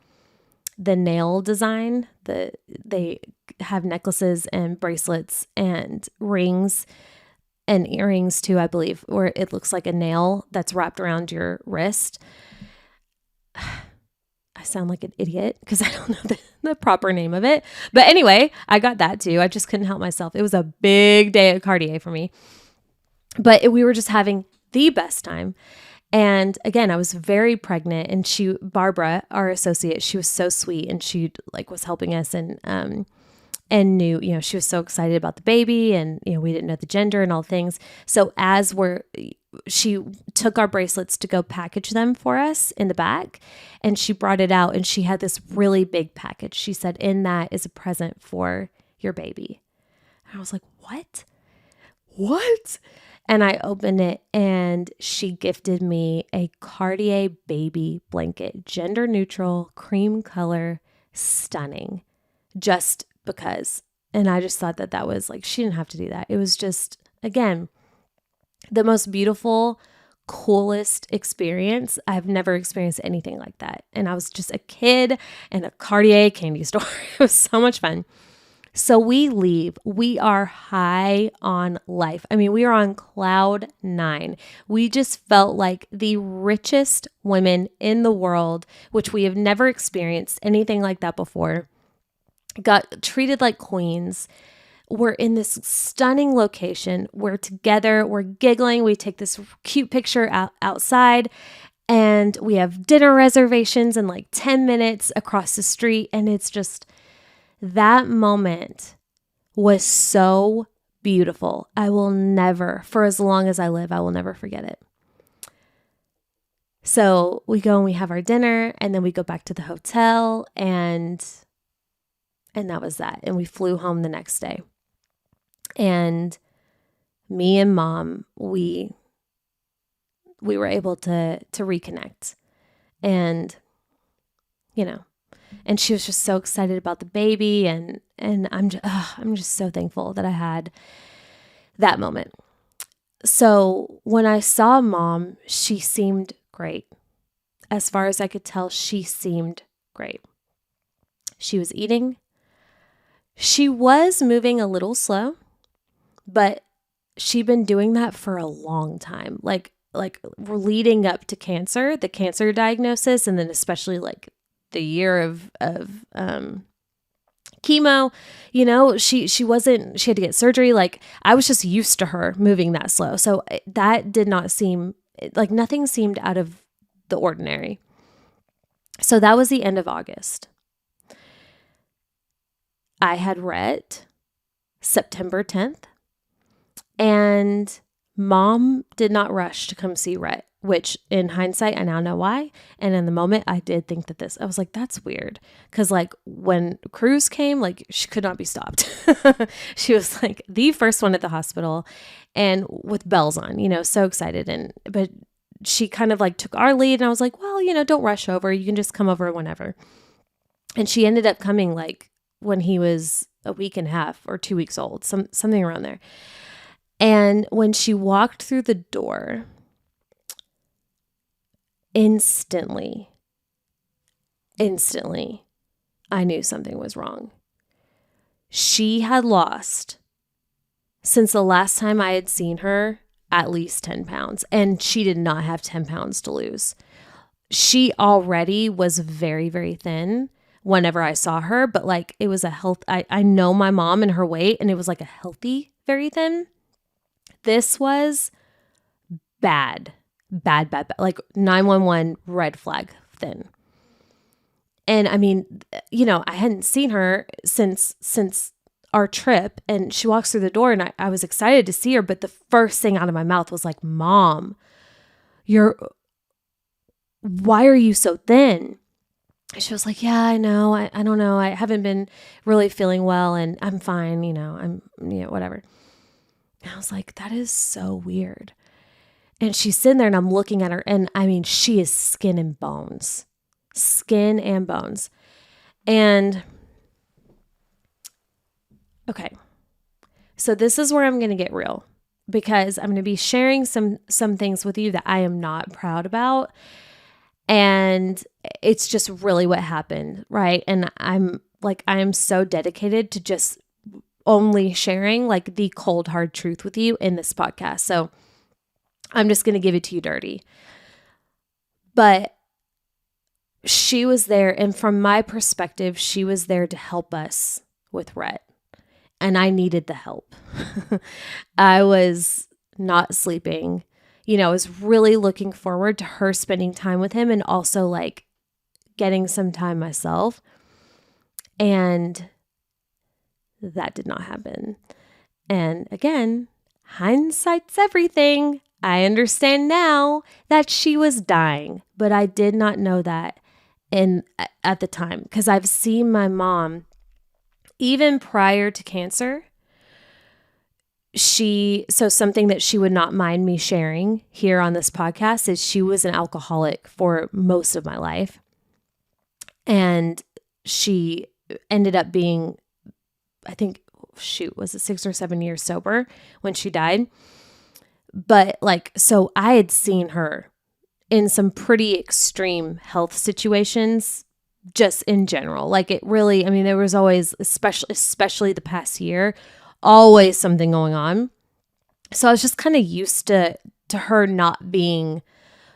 [SPEAKER 1] nail design. They have necklaces and bracelets and rings and earrings too, I believe, where it looks like a nail that's wrapped around your wrist. I sound like an idiot because I don't know the proper name of it. But anyway, I got that too. I just couldn't help myself. It was a big day at Cartier for me. But we were just having the best time. And again, I was very pregnant, and Barbara, our associate, she was so sweet, and she like was helping us and knew, you know, she was so excited about the baby, and, you know, we didn't know the gender and all things. So she took our bracelets to go package them for us in the back, and she brought it out, and she had this really big package. She said, in that is a present for your baby. And I was like, what? And I opened it, and she gifted me a Cartier baby blanket, gender neutral, cream color, stunning, just because. And I just thought that was like, she didn't have to do that. It was just, again, the most beautiful, coolest experience. I've never experienced anything like that. And I was just a kid in a Cartier candy store. It was so much fun. So we leave. We are high on life. I mean, we are on cloud 9. We just felt like the richest women in the world, which we have never experienced anything like that before. Got treated like queens. We're in this stunning location. We're together. We're giggling. We take this cute picture outside, and we have dinner reservations in like 10 minutes across the street. And it's just, that moment was so beautiful. I will never, for as long as I live, I will never forget it. So we go and we have our dinner, and then we go back to the hotel, and that was that. And we flew home the next day. And And me and mom, we were able to reconnect. And, you know, and she was just so excited about the baby. And I'm just so thankful that I had that moment. So when I saw mom, she seemed great. As far as I could tell, she seemed great. She was eating. She was moving a little slow, but she'd been doing that for a long time. Like leading up to cancer, the cancer diagnosis, and then especially like the year of chemo, she had to get surgery. Like I was just used to her moving that slow. So that did not seem like, nothing seemed out of the ordinary. So that was the end of August. I had Rhett September 10th, and mom did not rush to come see Rhett, which in hindsight, I now know why. And in the moment, I did think that I was like, that's weird. Because like when Cruz came, like she could not be stopped. She was like the first one at the hospital and with bells on, so excited. But she kind of like took our lead, and I was like, well, don't rush over. You can just come over whenever. And she ended up coming like when he was a week and a half or 2 weeks old, something around there. And when she walked through the door, instantly, I knew something was wrong. She had lost, since the last time I had seen her, at least 10 pounds. And she did not have 10 pounds to lose. She already was very, very thin whenever I saw her, but like it was I know my mom and her weight, and it was like a healthy, very thin. This was bad, like 911 red flag thin. And I mean, I hadn't seen her since our trip, and she walks through the door, and I was excited to see her. But the first thing out of my mouth was like, Mom, why are you so thin? And she was like, yeah, I know. I don't know. I haven't been really feeling well, and I'm fine. I'm whatever. And I was like, that is so weird. And she's sitting there, and I'm looking at her, and I mean, she is skin and bones. And okay, so this is where I'm going to get real, because I'm going to be sharing some things with you that I am not proud about. And it's just really what happened, right? And I am so dedicated to just only sharing like the cold, hard truth with you in this podcast. So I'm just going to give it to you dirty. But she was there, and from my perspective, she was there to help us with Rhett. And I needed the help. I was not sleeping. I was really looking forward to her spending time with him, and also like getting some time myself. And that did not happen. And again, hindsight's everything. I understand now that she was dying, but I did not know that at the time, because I've seen my mom, even prior to cancer, so something that she would not mind me sharing here on this podcast is she was an alcoholic for most of my life. And she ended up being, I think, was it 6 or 7 years sober when she died? But like, so I had seen her in some pretty extreme health situations, just in general. Like it really, I mean, there was always, especially the past year, always something going on. So I was just kind of used to her not being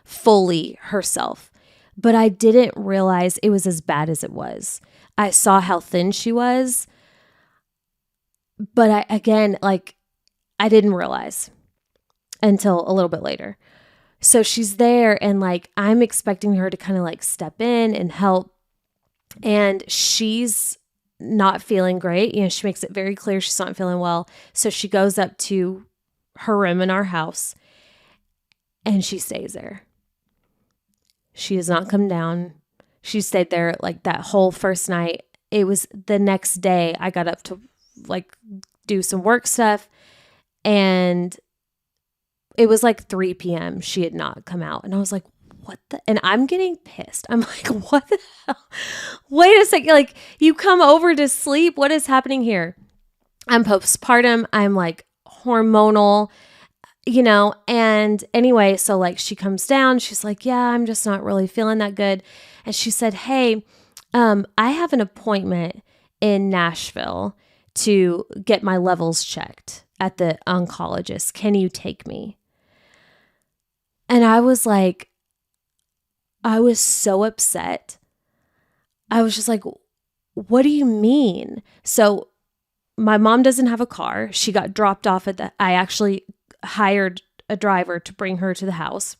[SPEAKER 1] fully herself. But I didn't realize it was as bad as it was. I saw how thin she was. But I didn't realize until a little bit later. So she's there, and like I'm expecting her to kind of like step in and help. And she's not feeling great. She makes it very clear she's not feeling well. So she goes up to her room in our house, and she stays there. She has not come down. She stayed there like that whole first night. It was the next day I got up to like do some work stuff, And it was like 3 p.m. She had not come out. And I was like, what the? And I'm getting pissed. I'm like, what the hell? Wait a second. Like, you come over to sleep. What is happening here? I'm postpartum. I'm like hormonal, and anyway, so like she comes down. She's like, yeah, I'm just not really feeling that good. And she said, hey, I have an appointment in Nashville to get my levels checked at the oncologist. Can you take me? And I was like, I was so upset. I was just like, what do you mean? So my mom doesn't have a car. She got dropped off I actually hired a driver to bring her to the house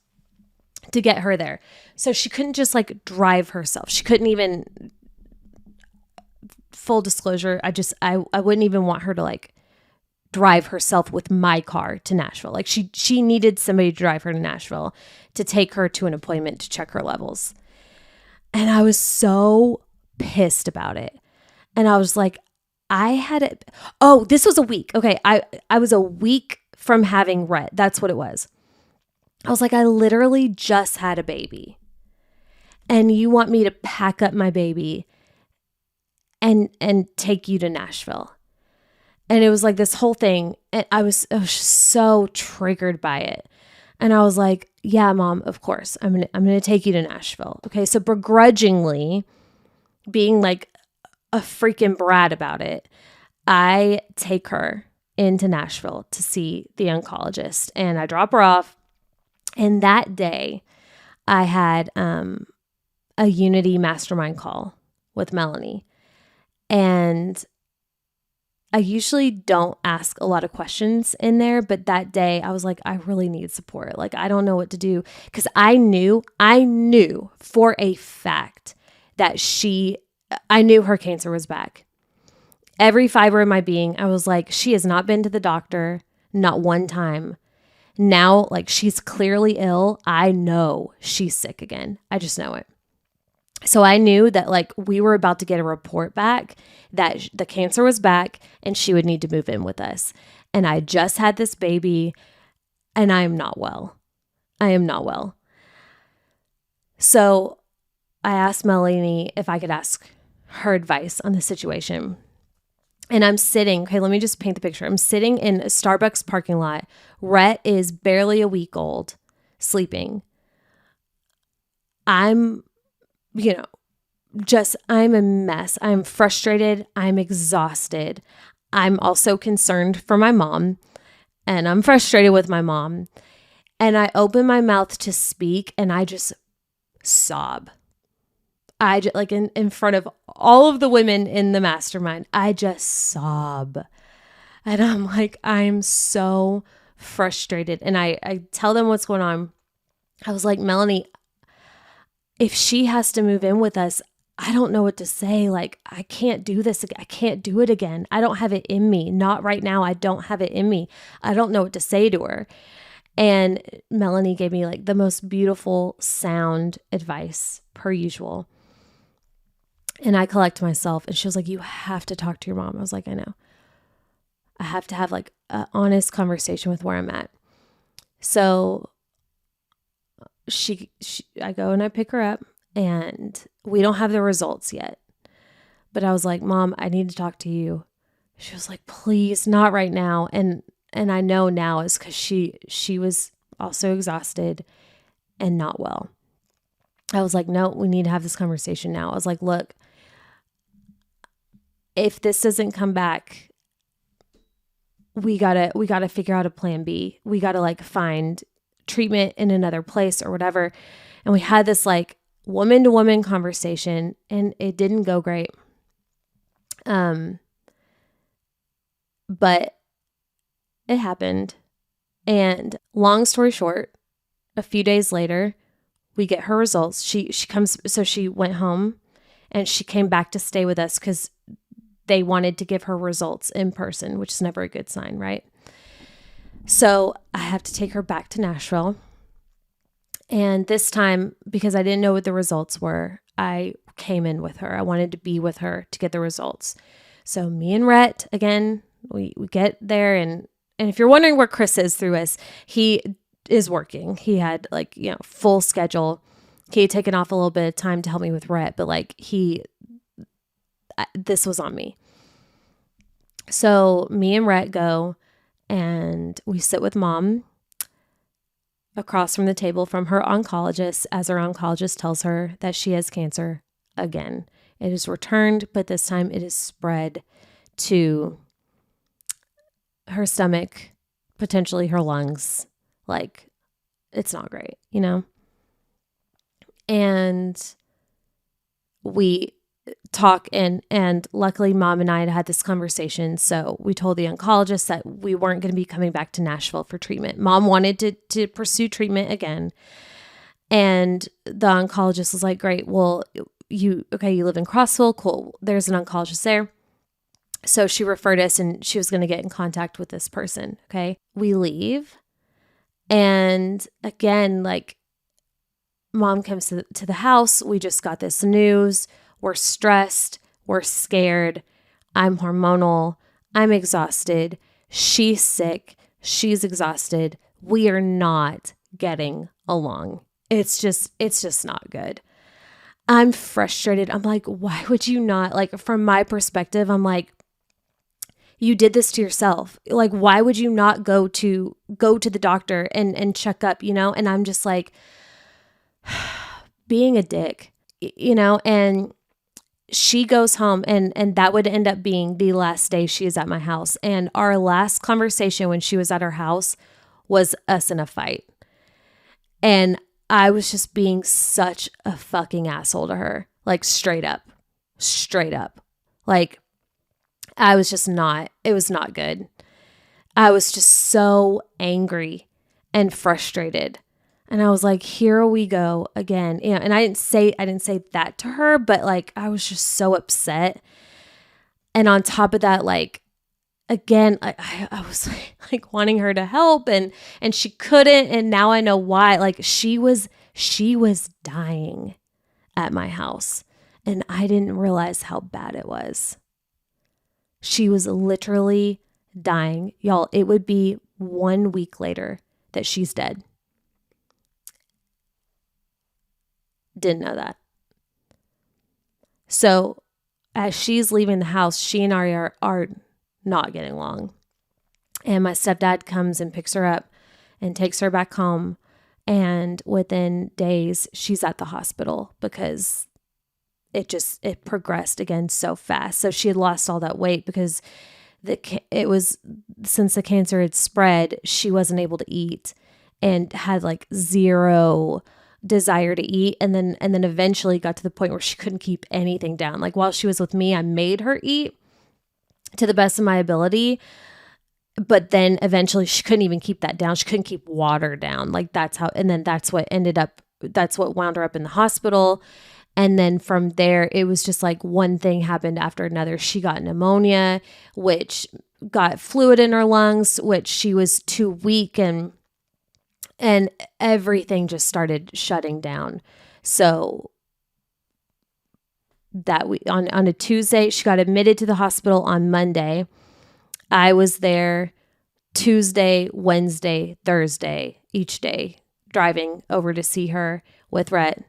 [SPEAKER 1] to get her there. So she couldn't just like drive herself. She couldn't even, full disclosure, I wouldn't even want her to like drive herself with my car to Nashville. Like she needed somebody to drive her to Nashville to take her to an appointment to check her levels. And I was so pissed about it. And I was like, this was a week. Okay. I was a week from having Rhett. That's what it was. I was like, I literally just had a baby and you want me to pack up my baby and take you to Nashville. And it was like this whole thing. And I was so triggered by it. And I was like, yeah, Mom, of course, I'm going to take you to Nashville. Okay. So begrudgingly, being like a freaking brat about it, I take her into Nashville to see the oncologist and I drop her off. And that day I had a Unity mastermind call with Melanie. And I usually don't ask a lot of questions in there, but that day I was like, I really need support. Like, I don't know what to do. Because I knew for a fact that I knew her cancer was back. Every fiber in my being, I was like, she has not been to the doctor, not one time. Now, like, she's clearly ill. I know she's sick again. I just know it. So I knew that like we were about to get a report back that the cancer was back and she would need to move in with us. And I just had this baby and I am not well. I am not well. So I asked Melanie if I could ask her advice on the situation. And I'm sitting, okay, let me just paint the picture. I'm sitting in a Starbucks parking lot. Rhett is barely a week old, sleeping. I'm I'm a mess. I'm frustrated. I'm exhausted. I'm also concerned for my mom and I'm frustrated with my mom. And I open my mouth to speak and I just sob. I just, like in front of all of the women in the mastermind, I just sob. And I'm like, I'm so frustrated. And I tell them what's going on. I was like, Melanie, if she has to move in with us, I don't know what to say. Like, I can't do this again. I can't do it again. I don't have it in me. Not right now. I don't have it in me. I don't know what to say to her. And Melanie gave me like the most beautiful sound advice per usual. And I collect myself and she was like, you have to talk to your mom. I was like, I know. I have to have like an honest conversation with where I'm at. So I go and I pick her up and we don't have the results yet. But I was like, Mom, I need to talk to you. She was like, please, not right now. And I know now is because she was also exhausted and not well. I was like, no, we need to have this conversation now. I was like, look, if this doesn't come back, we gotta figure out a plan B. We gotta like find treatment in another place or whatever. And we had this like woman to woman conversation and it didn't go great. But it happened. And long story short, a few days later, we get her results. She comes, so she went home and she came back to stay with us because they wanted to give her results in person, which is never a good sign, right? So I have to take her back to Nashville. And this time, because I didn't know what the results were, I came in with her. I wanted to be with her to get the results. So me and Rhett, again, we get there and And if you're wondering where Chris is through this, he is working. He had like, full schedule. He had taken off a little bit of time to help me with Rhett, but like this was on me. So me and Rhett go and we sit with Mom across from the table from her oncologist, as her oncologist tells her that she has cancer again. It is returned, but this time it is spread to her stomach, potentially her lungs. Like, it's not great, And we talk and luckily Mom and I had this conversation. So we told the oncologist that we weren't going to be coming back to Nashville for treatment. Mom wanted to pursue treatment again. And the oncologist was like, great. Well, you live in Crossville. Cool. There's an oncologist there. So she referred us and she was going to get in contact with this person. Okay. We leave. And again, like Mom comes to the house. We just got this news. We're stressed. We're scared. I'm hormonal. I'm exhausted. She's sick. She's exhausted. We are not getting along. It's just not good. I'm frustrated. I'm like, why would you not? Like, from my perspective, I'm like, you did this to yourself. Like, why would you not go to the doctor and check up, And I'm just like, being a dick, and she goes home and that would end up being the last day she is at my house. And our last conversation when she was at her house was us in a fight. And I was just being such a fucking asshole to her, like straight up. Like, I was just it was not good. I was just so angry and frustrated. And I was like, here we go again. And I didn't say that to her, but like, I was just so upset. And on top of that, like, again, I was like wanting her to help and she couldn't. And now I know why. Like, she was dying at my house and I didn't realize how bad it was. She was literally dying. Y'all, it would be 1 week later that she's dead. Didn't know that. So as she's leaving the house, she and I are not getting along. And my stepdad comes and picks her up and takes her back home. And within days, she's at the hospital because it progressed again so fast. So she had lost all that weight because since the cancer had spread, she wasn't able to eat and had like zero desire to eat. And then eventually got to the point where she couldn't keep anything down. Like, while she was with me, I made her eat to the best of my ability. But then eventually she couldn't even keep that down. She couldn't keep water down. Like, that's what wound her up in the hospital. And then from there, it was just like one thing happened after another. She got pneumonia, which got fluid in her lungs, which she was too weak, and everything just started shutting down. So that on a Tuesday, she got admitted to the hospital on Monday. I was there Tuesday, Wednesday, Thursday, each day, driving over to see her with Rhett.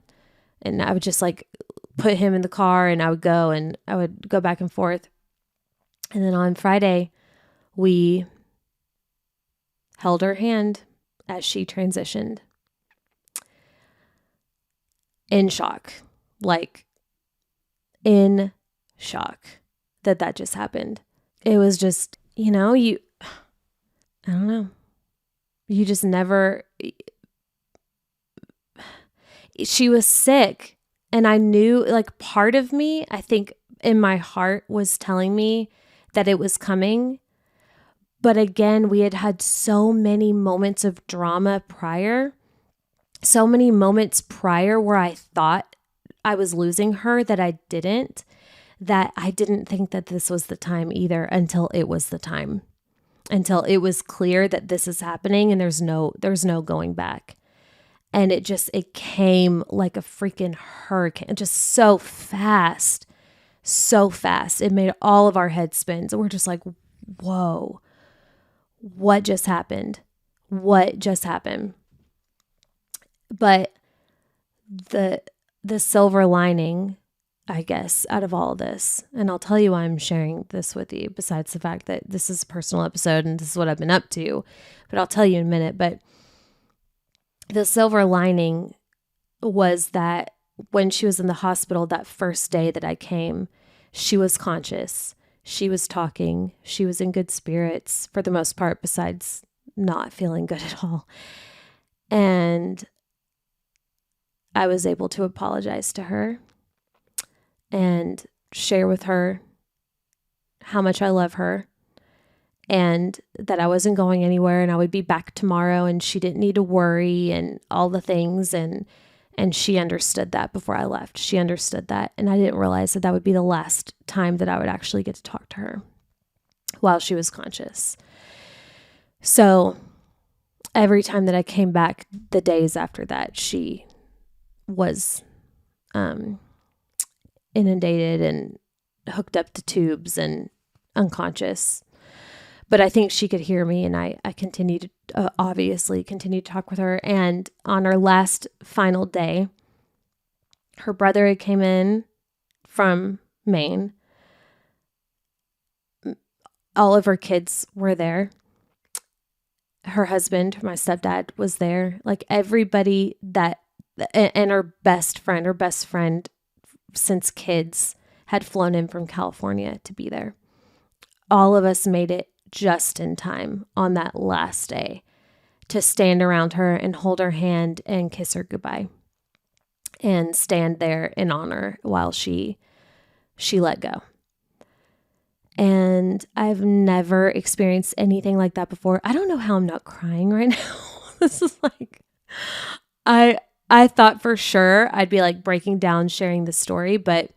[SPEAKER 1] And I would just like put him in the car and I would go back and forth. And then on Friday, we held her hand as she transitioned. In shock. Like, in shock that just happened. It was just, I don't know. You just never... She was sick, and I knew, like, part of me, I think in my heart, was telling me that it was coming. But again, we had so many moments of drama prior, so many moments prior where I thought I was losing her that I didn't think that this was the time either, until it was the time, until it was clear that this is happening and there's no going back. And it came like a freaking hurricane, just so fast. It made all of our heads spin. So we're just like, whoa, what just happened? What just happened? But the silver lining, I guess, out of all of this, and I'll tell you why I'm sharing this with you, besides the fact that this is a personal episode and this is what I've been up to, but I'll tell you in a minute. But the silver lining was that when she was in the hospital that first day that I came, she was conscious. She was talking. She was in good spirits for the most part, besides not feeling good at all. And I was able to apologize to her and share with her how much I love her and that I wasn't going anywhere and I would be back tomorrow and she didn't need to worry and all the things. And she understood that before I left. She understood that. And I didn't realize that that would be the last time that I would actually get to talk to her while she was conscious. So every time that I came back, the days after that, she was inundated and hooked up to tubes and unconscious. But I think she could hear me, and I continued to obviously continue to talk with her. And on our last final day, her brother had came in from Maine. All of her kids were there. Her husband, my stepdad, was there. Like everybody and her best friend since kids had flown in from California to be there. All of us made it just in time on that last day to stand around her and hold her hand and kiss her goodbye and stand there in honor while she let go. And I've never experienced anything like that before. I don't know how I'm not crying right now. This is like, I thought for sure I'd be like breaking down sharing the story, but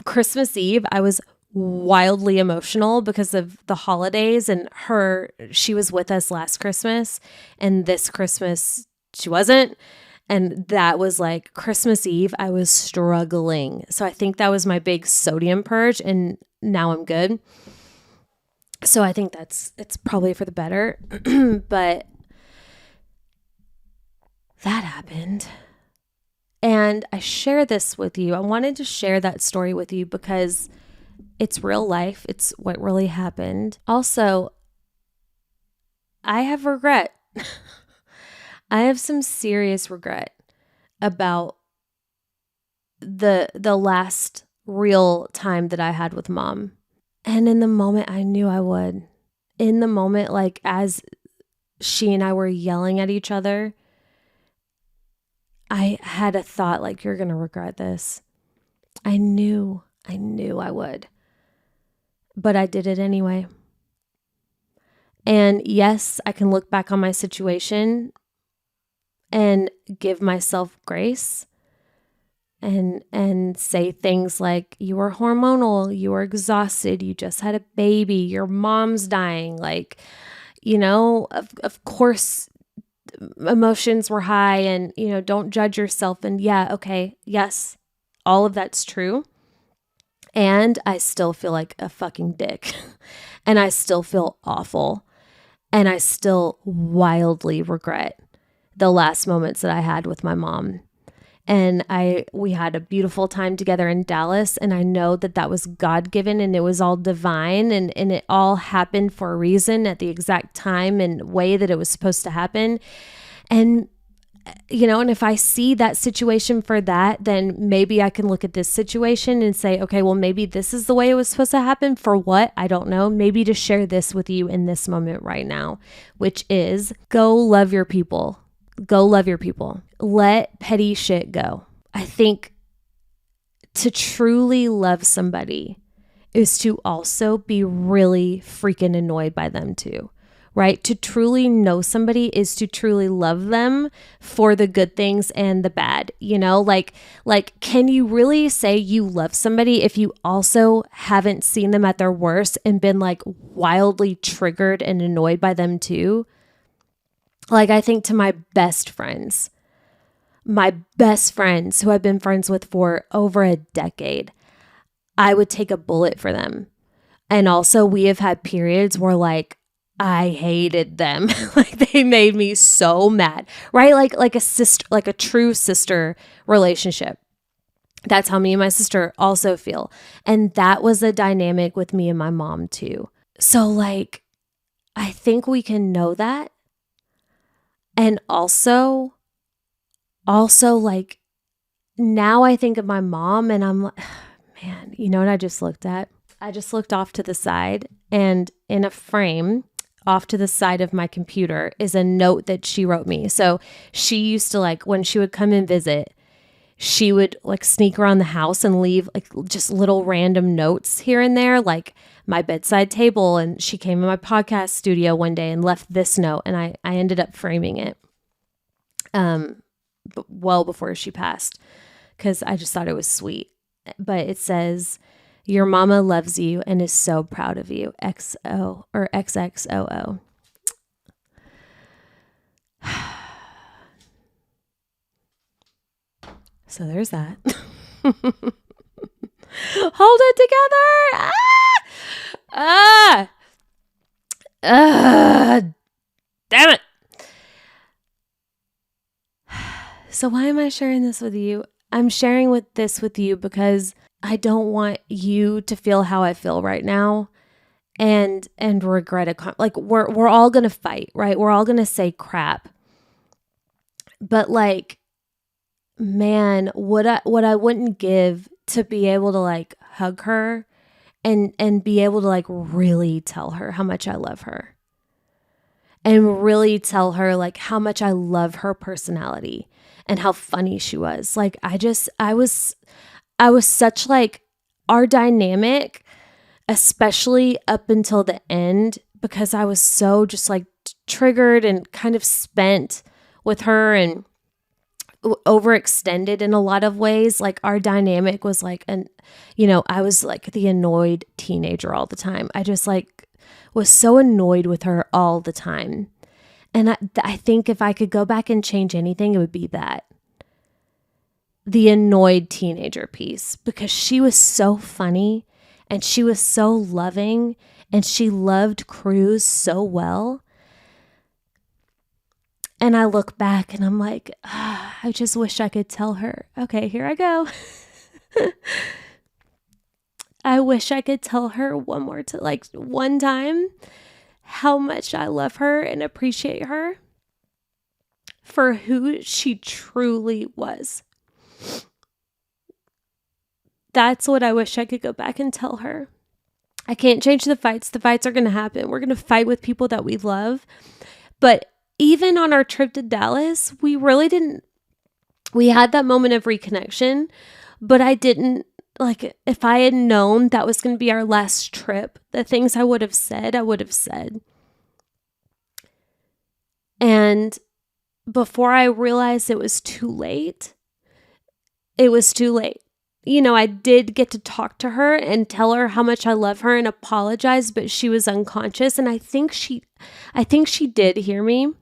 [SPEAKER 1] Christmas Eve, I was wildly emotional because of the holidays and she was with us last Christmas and this Christmas she wasn't. And that was like Christmas Eve, I was struggling. So I think that was my big sodium purge and now I'm good. So I think it's probably for the better, but that happened. And I share this with you. I wanted to share that story with you because it's real life. It's what really happened. Also, I have regret. I have some serious regret about the last real time that I had with Mom. And in the moment, I knew I would. In the moment, like as she and I were yelling at each other, I had a thought like, you're going to regret this. I knew I would. But I did it anyway. And yes, I can look back on my situation and give myself grace and say things like, you were hormonal, you were exhausted, you just had a baby, your mom's dying. Like, of course, emotions were high and, don't judge yourself. And yeah, okay, yes, all of that's true. And I still feel like a fucking dick. And I still feel awful. And I still wildly regret the last moments that I had with my mom. And we had a beautiful time together in Dallas. And I know that was God-given and it was all divine and it all happened for a reason at the exact time and way that it was supposed to happen. And and if I see that situation for that, then maybe I can look at this situation and say, okay, well, maybe this is the way it was supposed to happen. For what? I don't know. Maybe to share this with you in this moment right now, which is go love your people. Go love your people. Let petty shit go. I think to truly love somebody is to also be really freaking annoyed by them too. Right? To truly know somebody is to truly love them for the good things and the bad, like, can you really say you love somebody if you also haven't seen them at their worst and been like wildly triggered and annoyed by them too? Like, I think to my best friends who I've been friends with for over a decade, I would take a bullet for them. And also we have had periods where like, I hated them. Like they made me so mad, right? Like a sister, like a true sister relationship. That's how me and my sister also feel. And that was a dynamic with me and my mom too. So like, I think we can know that. And also like now I think of my mom and I'm like, man, you know what I just looked at? I just looked off to the side, and in a frame off to the side of my computer is a note that she wrote me. So she used to, like, when she would come and visit, she would like sneak around the house and leave like just little random notes here and there, like my bedside table. And she came in my podcast studio one day and left this note, and I ended up framing it well before she passed because I just thought it was sweet. But it says, "Your mama loves you and is so proud of you. XO or XXOO." So there's that. Hold it together. Damn it. So why am I sharing this with you? I'm sharing this with you because I don't want you to feel how I feel right now and regret it. Like we're all going to fight, right? We're all going to say crap. But like, man, what I wouldn't give to be able to like hug her and be able to like really tell her how much I love her. And really tell her like how much I love her personality and how funny she was. Like I was such like our dynamic, especially up until the end, because I was so just like triggered and kind of spent with her and overextended in a lot of ways. Like our dynamic was like, I was like the annoyed teenager all the time. I just like was so annoyed with her all the time. And I think if I could go back and change anything, it would be that. The annoyed teenager piece, because she was so funny and she was so loving and she loved Cruz so well. And I look back and I'm like, I just wish I could tell her, okay, here I go. I wish I could tell her one time how much I love her and appreciate her for who she truly was. That's what I wish I could go back and tell her. I can't change the fights. The fights are going to happen. We're going to fight with people that we love. But even on our trip to Dallas, we had that moment of reconnection, but I didn't, like, if I had known that was going to be our last trip, the things I would have said. And before I realized it was too late, I did get to talk to her and tell her how much I love her and apologize, but she was unconscious. And I think she did hear me.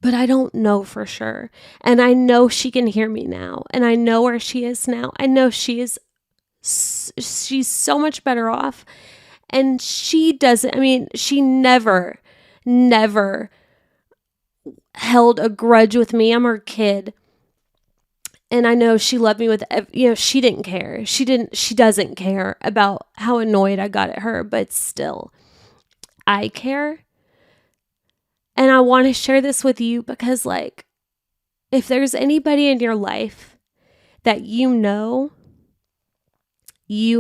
[SPEAKER 1] But I don't know for sure. And I know she can hear me now. And I know where she is now. I know she's so much better off. And she never held a grudge with me. I'm her kid. And I know she loved me she didn't care. She doesn't care about how annoyed I got at her, but still, I care. And I want to share this with you because, like, if there's anybody in your life that you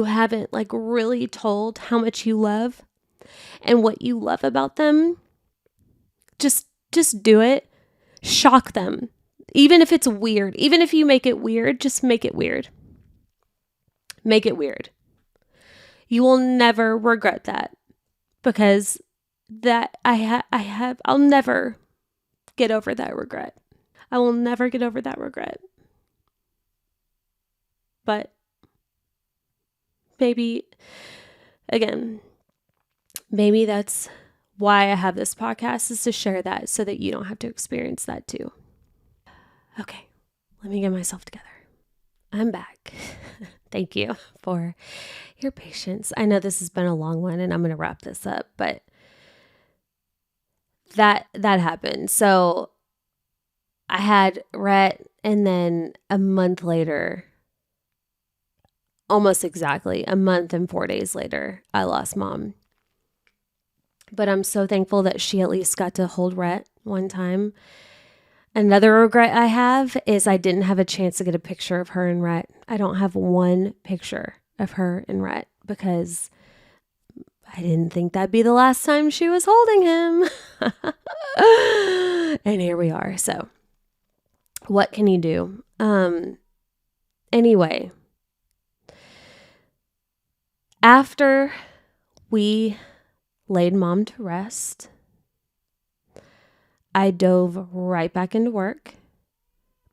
[SPEAKER 1] haven't, like, really told how much you love and what you love about them, just do it. Shock them. Even if it's weird. Even if you make it weird, just make it weird. Make it weird. You will never regret that because I'll never get over that regret. I will never get over that regret. But maybe that's why I have this podcast, is to share that so that you don't have to experience that too. Okay, let me get myself together. I'm back. Thank you for your patience. I know this has been a long one and I'm going to wrap this up, but that happened. So I had Rhett, and then a month later, almost exactly a month and 4 days later, I lost mom. But I'm so thankful that she at least got to hold Rhett one time. Another regret I have is I didn't have a chance to get a picture of her and Rhett. I don't have one picture of her and Rhett because I didn't think that'd be the last time she was holding him. And here we are. So what can you do? Anyway, after we laid mom to rest, I dove right back into work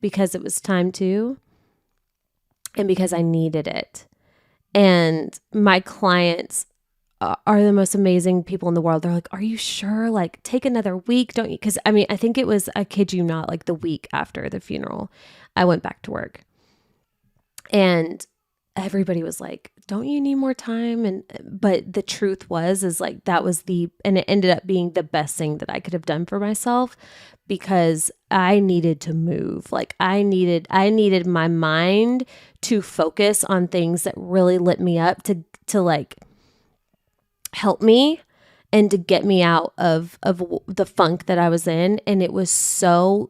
[SPEAKER 1] because it was time to, and because I needed it. And my clients are the most amazing people in the world. They're like, are you sure? Like, take another week, don't you? Because I think it was, I kid you not, like the week after the funeral, I went back to work. And everybody was like, don't you need more time? But the truth is like, and it ended up being the best thing that I could have done for myself, because I needed to move. Like I needed my mind to focus on things that really lit me up to like help me and to get me out of the funk that I was in. And it was so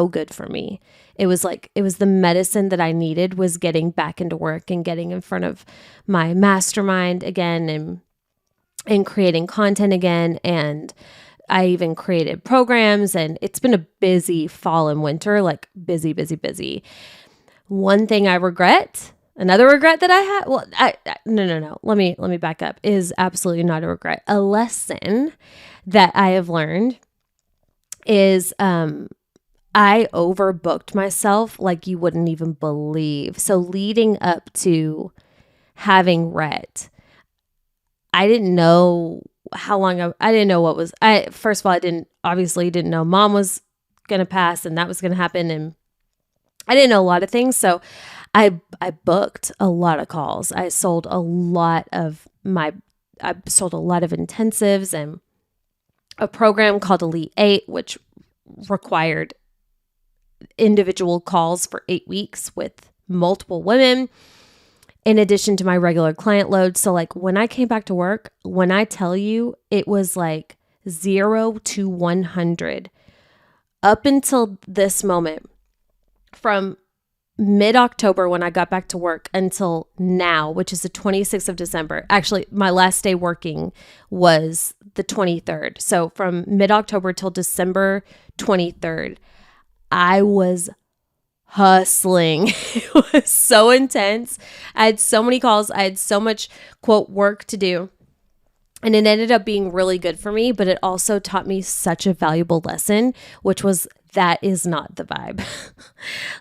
[SPEAKER 1] good for me. It was the medicine that I needed, was getting back into work and getting in front of my mastermind again and creating content again. And I even created programs, and it's been a busy fall and winter, like busy, busy, busy. One thing I regret, another regret that I had, well, no. Let me back up, is absolutely not a regret. A lesson that I have learned is, I overbooked myself like you wouldn't even believe. So leading up to having Rhett, I didn't know how long I didn't know what was, first of all, I didn't know mom was going to pass and that was going to happen. And I didn't know a lot of things. So I booked a lot of calls. I sold a lot of intensives and a program called Elite 8, which required individual calls for 8 weeks with multiple women, in addition to my regular client load. So like when I came back to work, when I tell you, it was like 0 to 100 up until this moment, from mid-October when I got back to work until now, which is the 26th of December. Actually, my last day working was the 23rd. So from mid-October till December 23rd, I was hustling. It was so intense. I had so many calls. I had so much, quote, work to do. And it ended up being really good for me, but it also taught me such a valuable lesson, which was, that is not the vibe.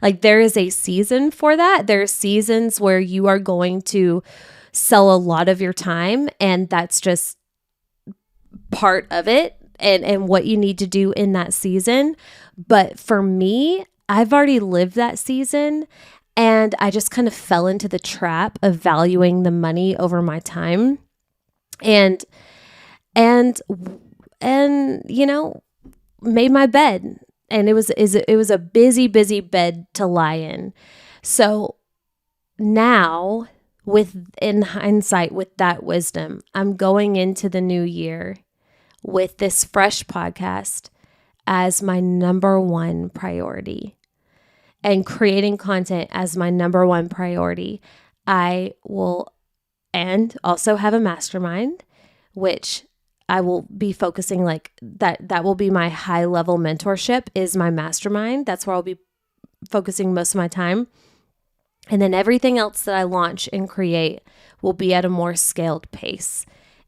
[SPEAKER 1] Like there is a season for that. There are seasons where you are going to sell a lot of your time, and that's just part of it and what you need to do in that season. But for me, I've already lived that season, and I just kind of fell into the trap of valuing the money over my time. And you know, made my bed, and it was a busy bed to lie in. So now, in hindsight, with that wisdom, I'm going into the new year with this fresh podcast as my number one priority, and creating content as my number one priority. I will, and also have a mastermind, which I will be focusing like that will be my high level mentorship, is my mastermind. That's where I'll be focusing most of my time. And then everything else that I launch and create will be at a more scaled pace.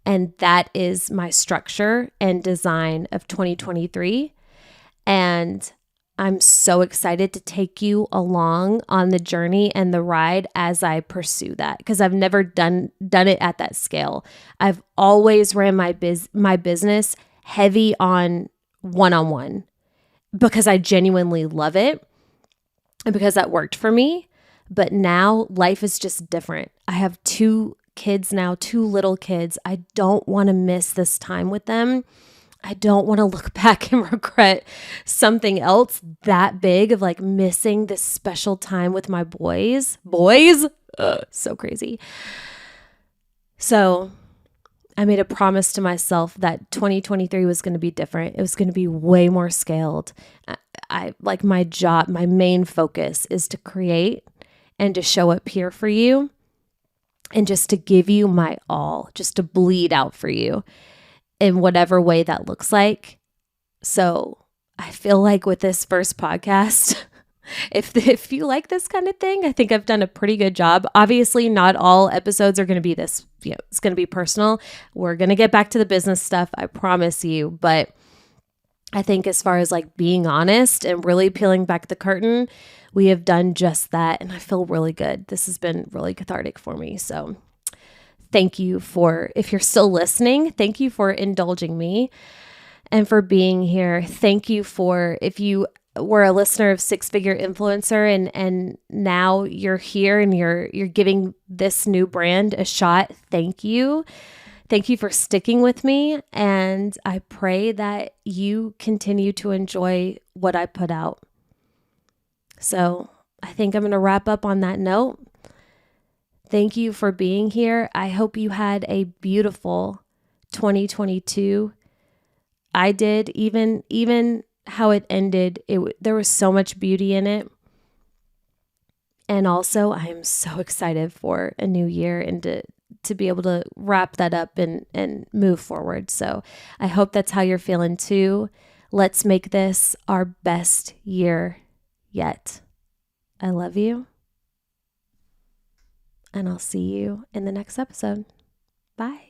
[SPEAKER 1] And that is my structure and design of 2023. And I'm so excited to take you along on the journey and the ride as I pursue that, because I've never done it at that scale. I've always ran my business heavy on one-on-one, because I genuinely love it and because that worked for me. But now life is just different. I have 2 kids now, 2 little kids. I don't want to miss this time with them. I don't want to look back and regret something else that big of like missing this special time with my boys. Boys? Ugh, so crazy. So I made a promise to myself that 2023 was going to be different. It was going to be way more scaled. I like my job, my main focus is to create and to show up here for you and just to give you my all, just to bleed out for you in whatever way that looks like. So I feel like with this first podcast, if you like this kind of thing, I think I've done a pretty good job. Obviously, not all episodes are going to be this, it's going to be personal. We're going to get back to the business stuff, I promise you. But I think as far as like being honest and really peeling back the curtain, we have done just that. And I feel really good. This has been really cathartic for me. So thank you for, if you're still listening, thank you for indulging me and for being here. Thank you for, if you were a listener of Six Figure Influencer and now you're here and you're giving this new brand a shot. Thank you. Thank you for sticking with me. And I pray that you continue to enjoy what I put out. So I think I'm going to wrap up on that note. Thank you for being here. I hope you had a beautiful 2022. I did. Even how it ended, there was so much beauty in it. And also, I am so excited for a new year and to be able to wrap that up and move forward. So I hope that's how you're feeling too. Let's make this our best year yet. I love you. And I'll see you in the next episode. Bye.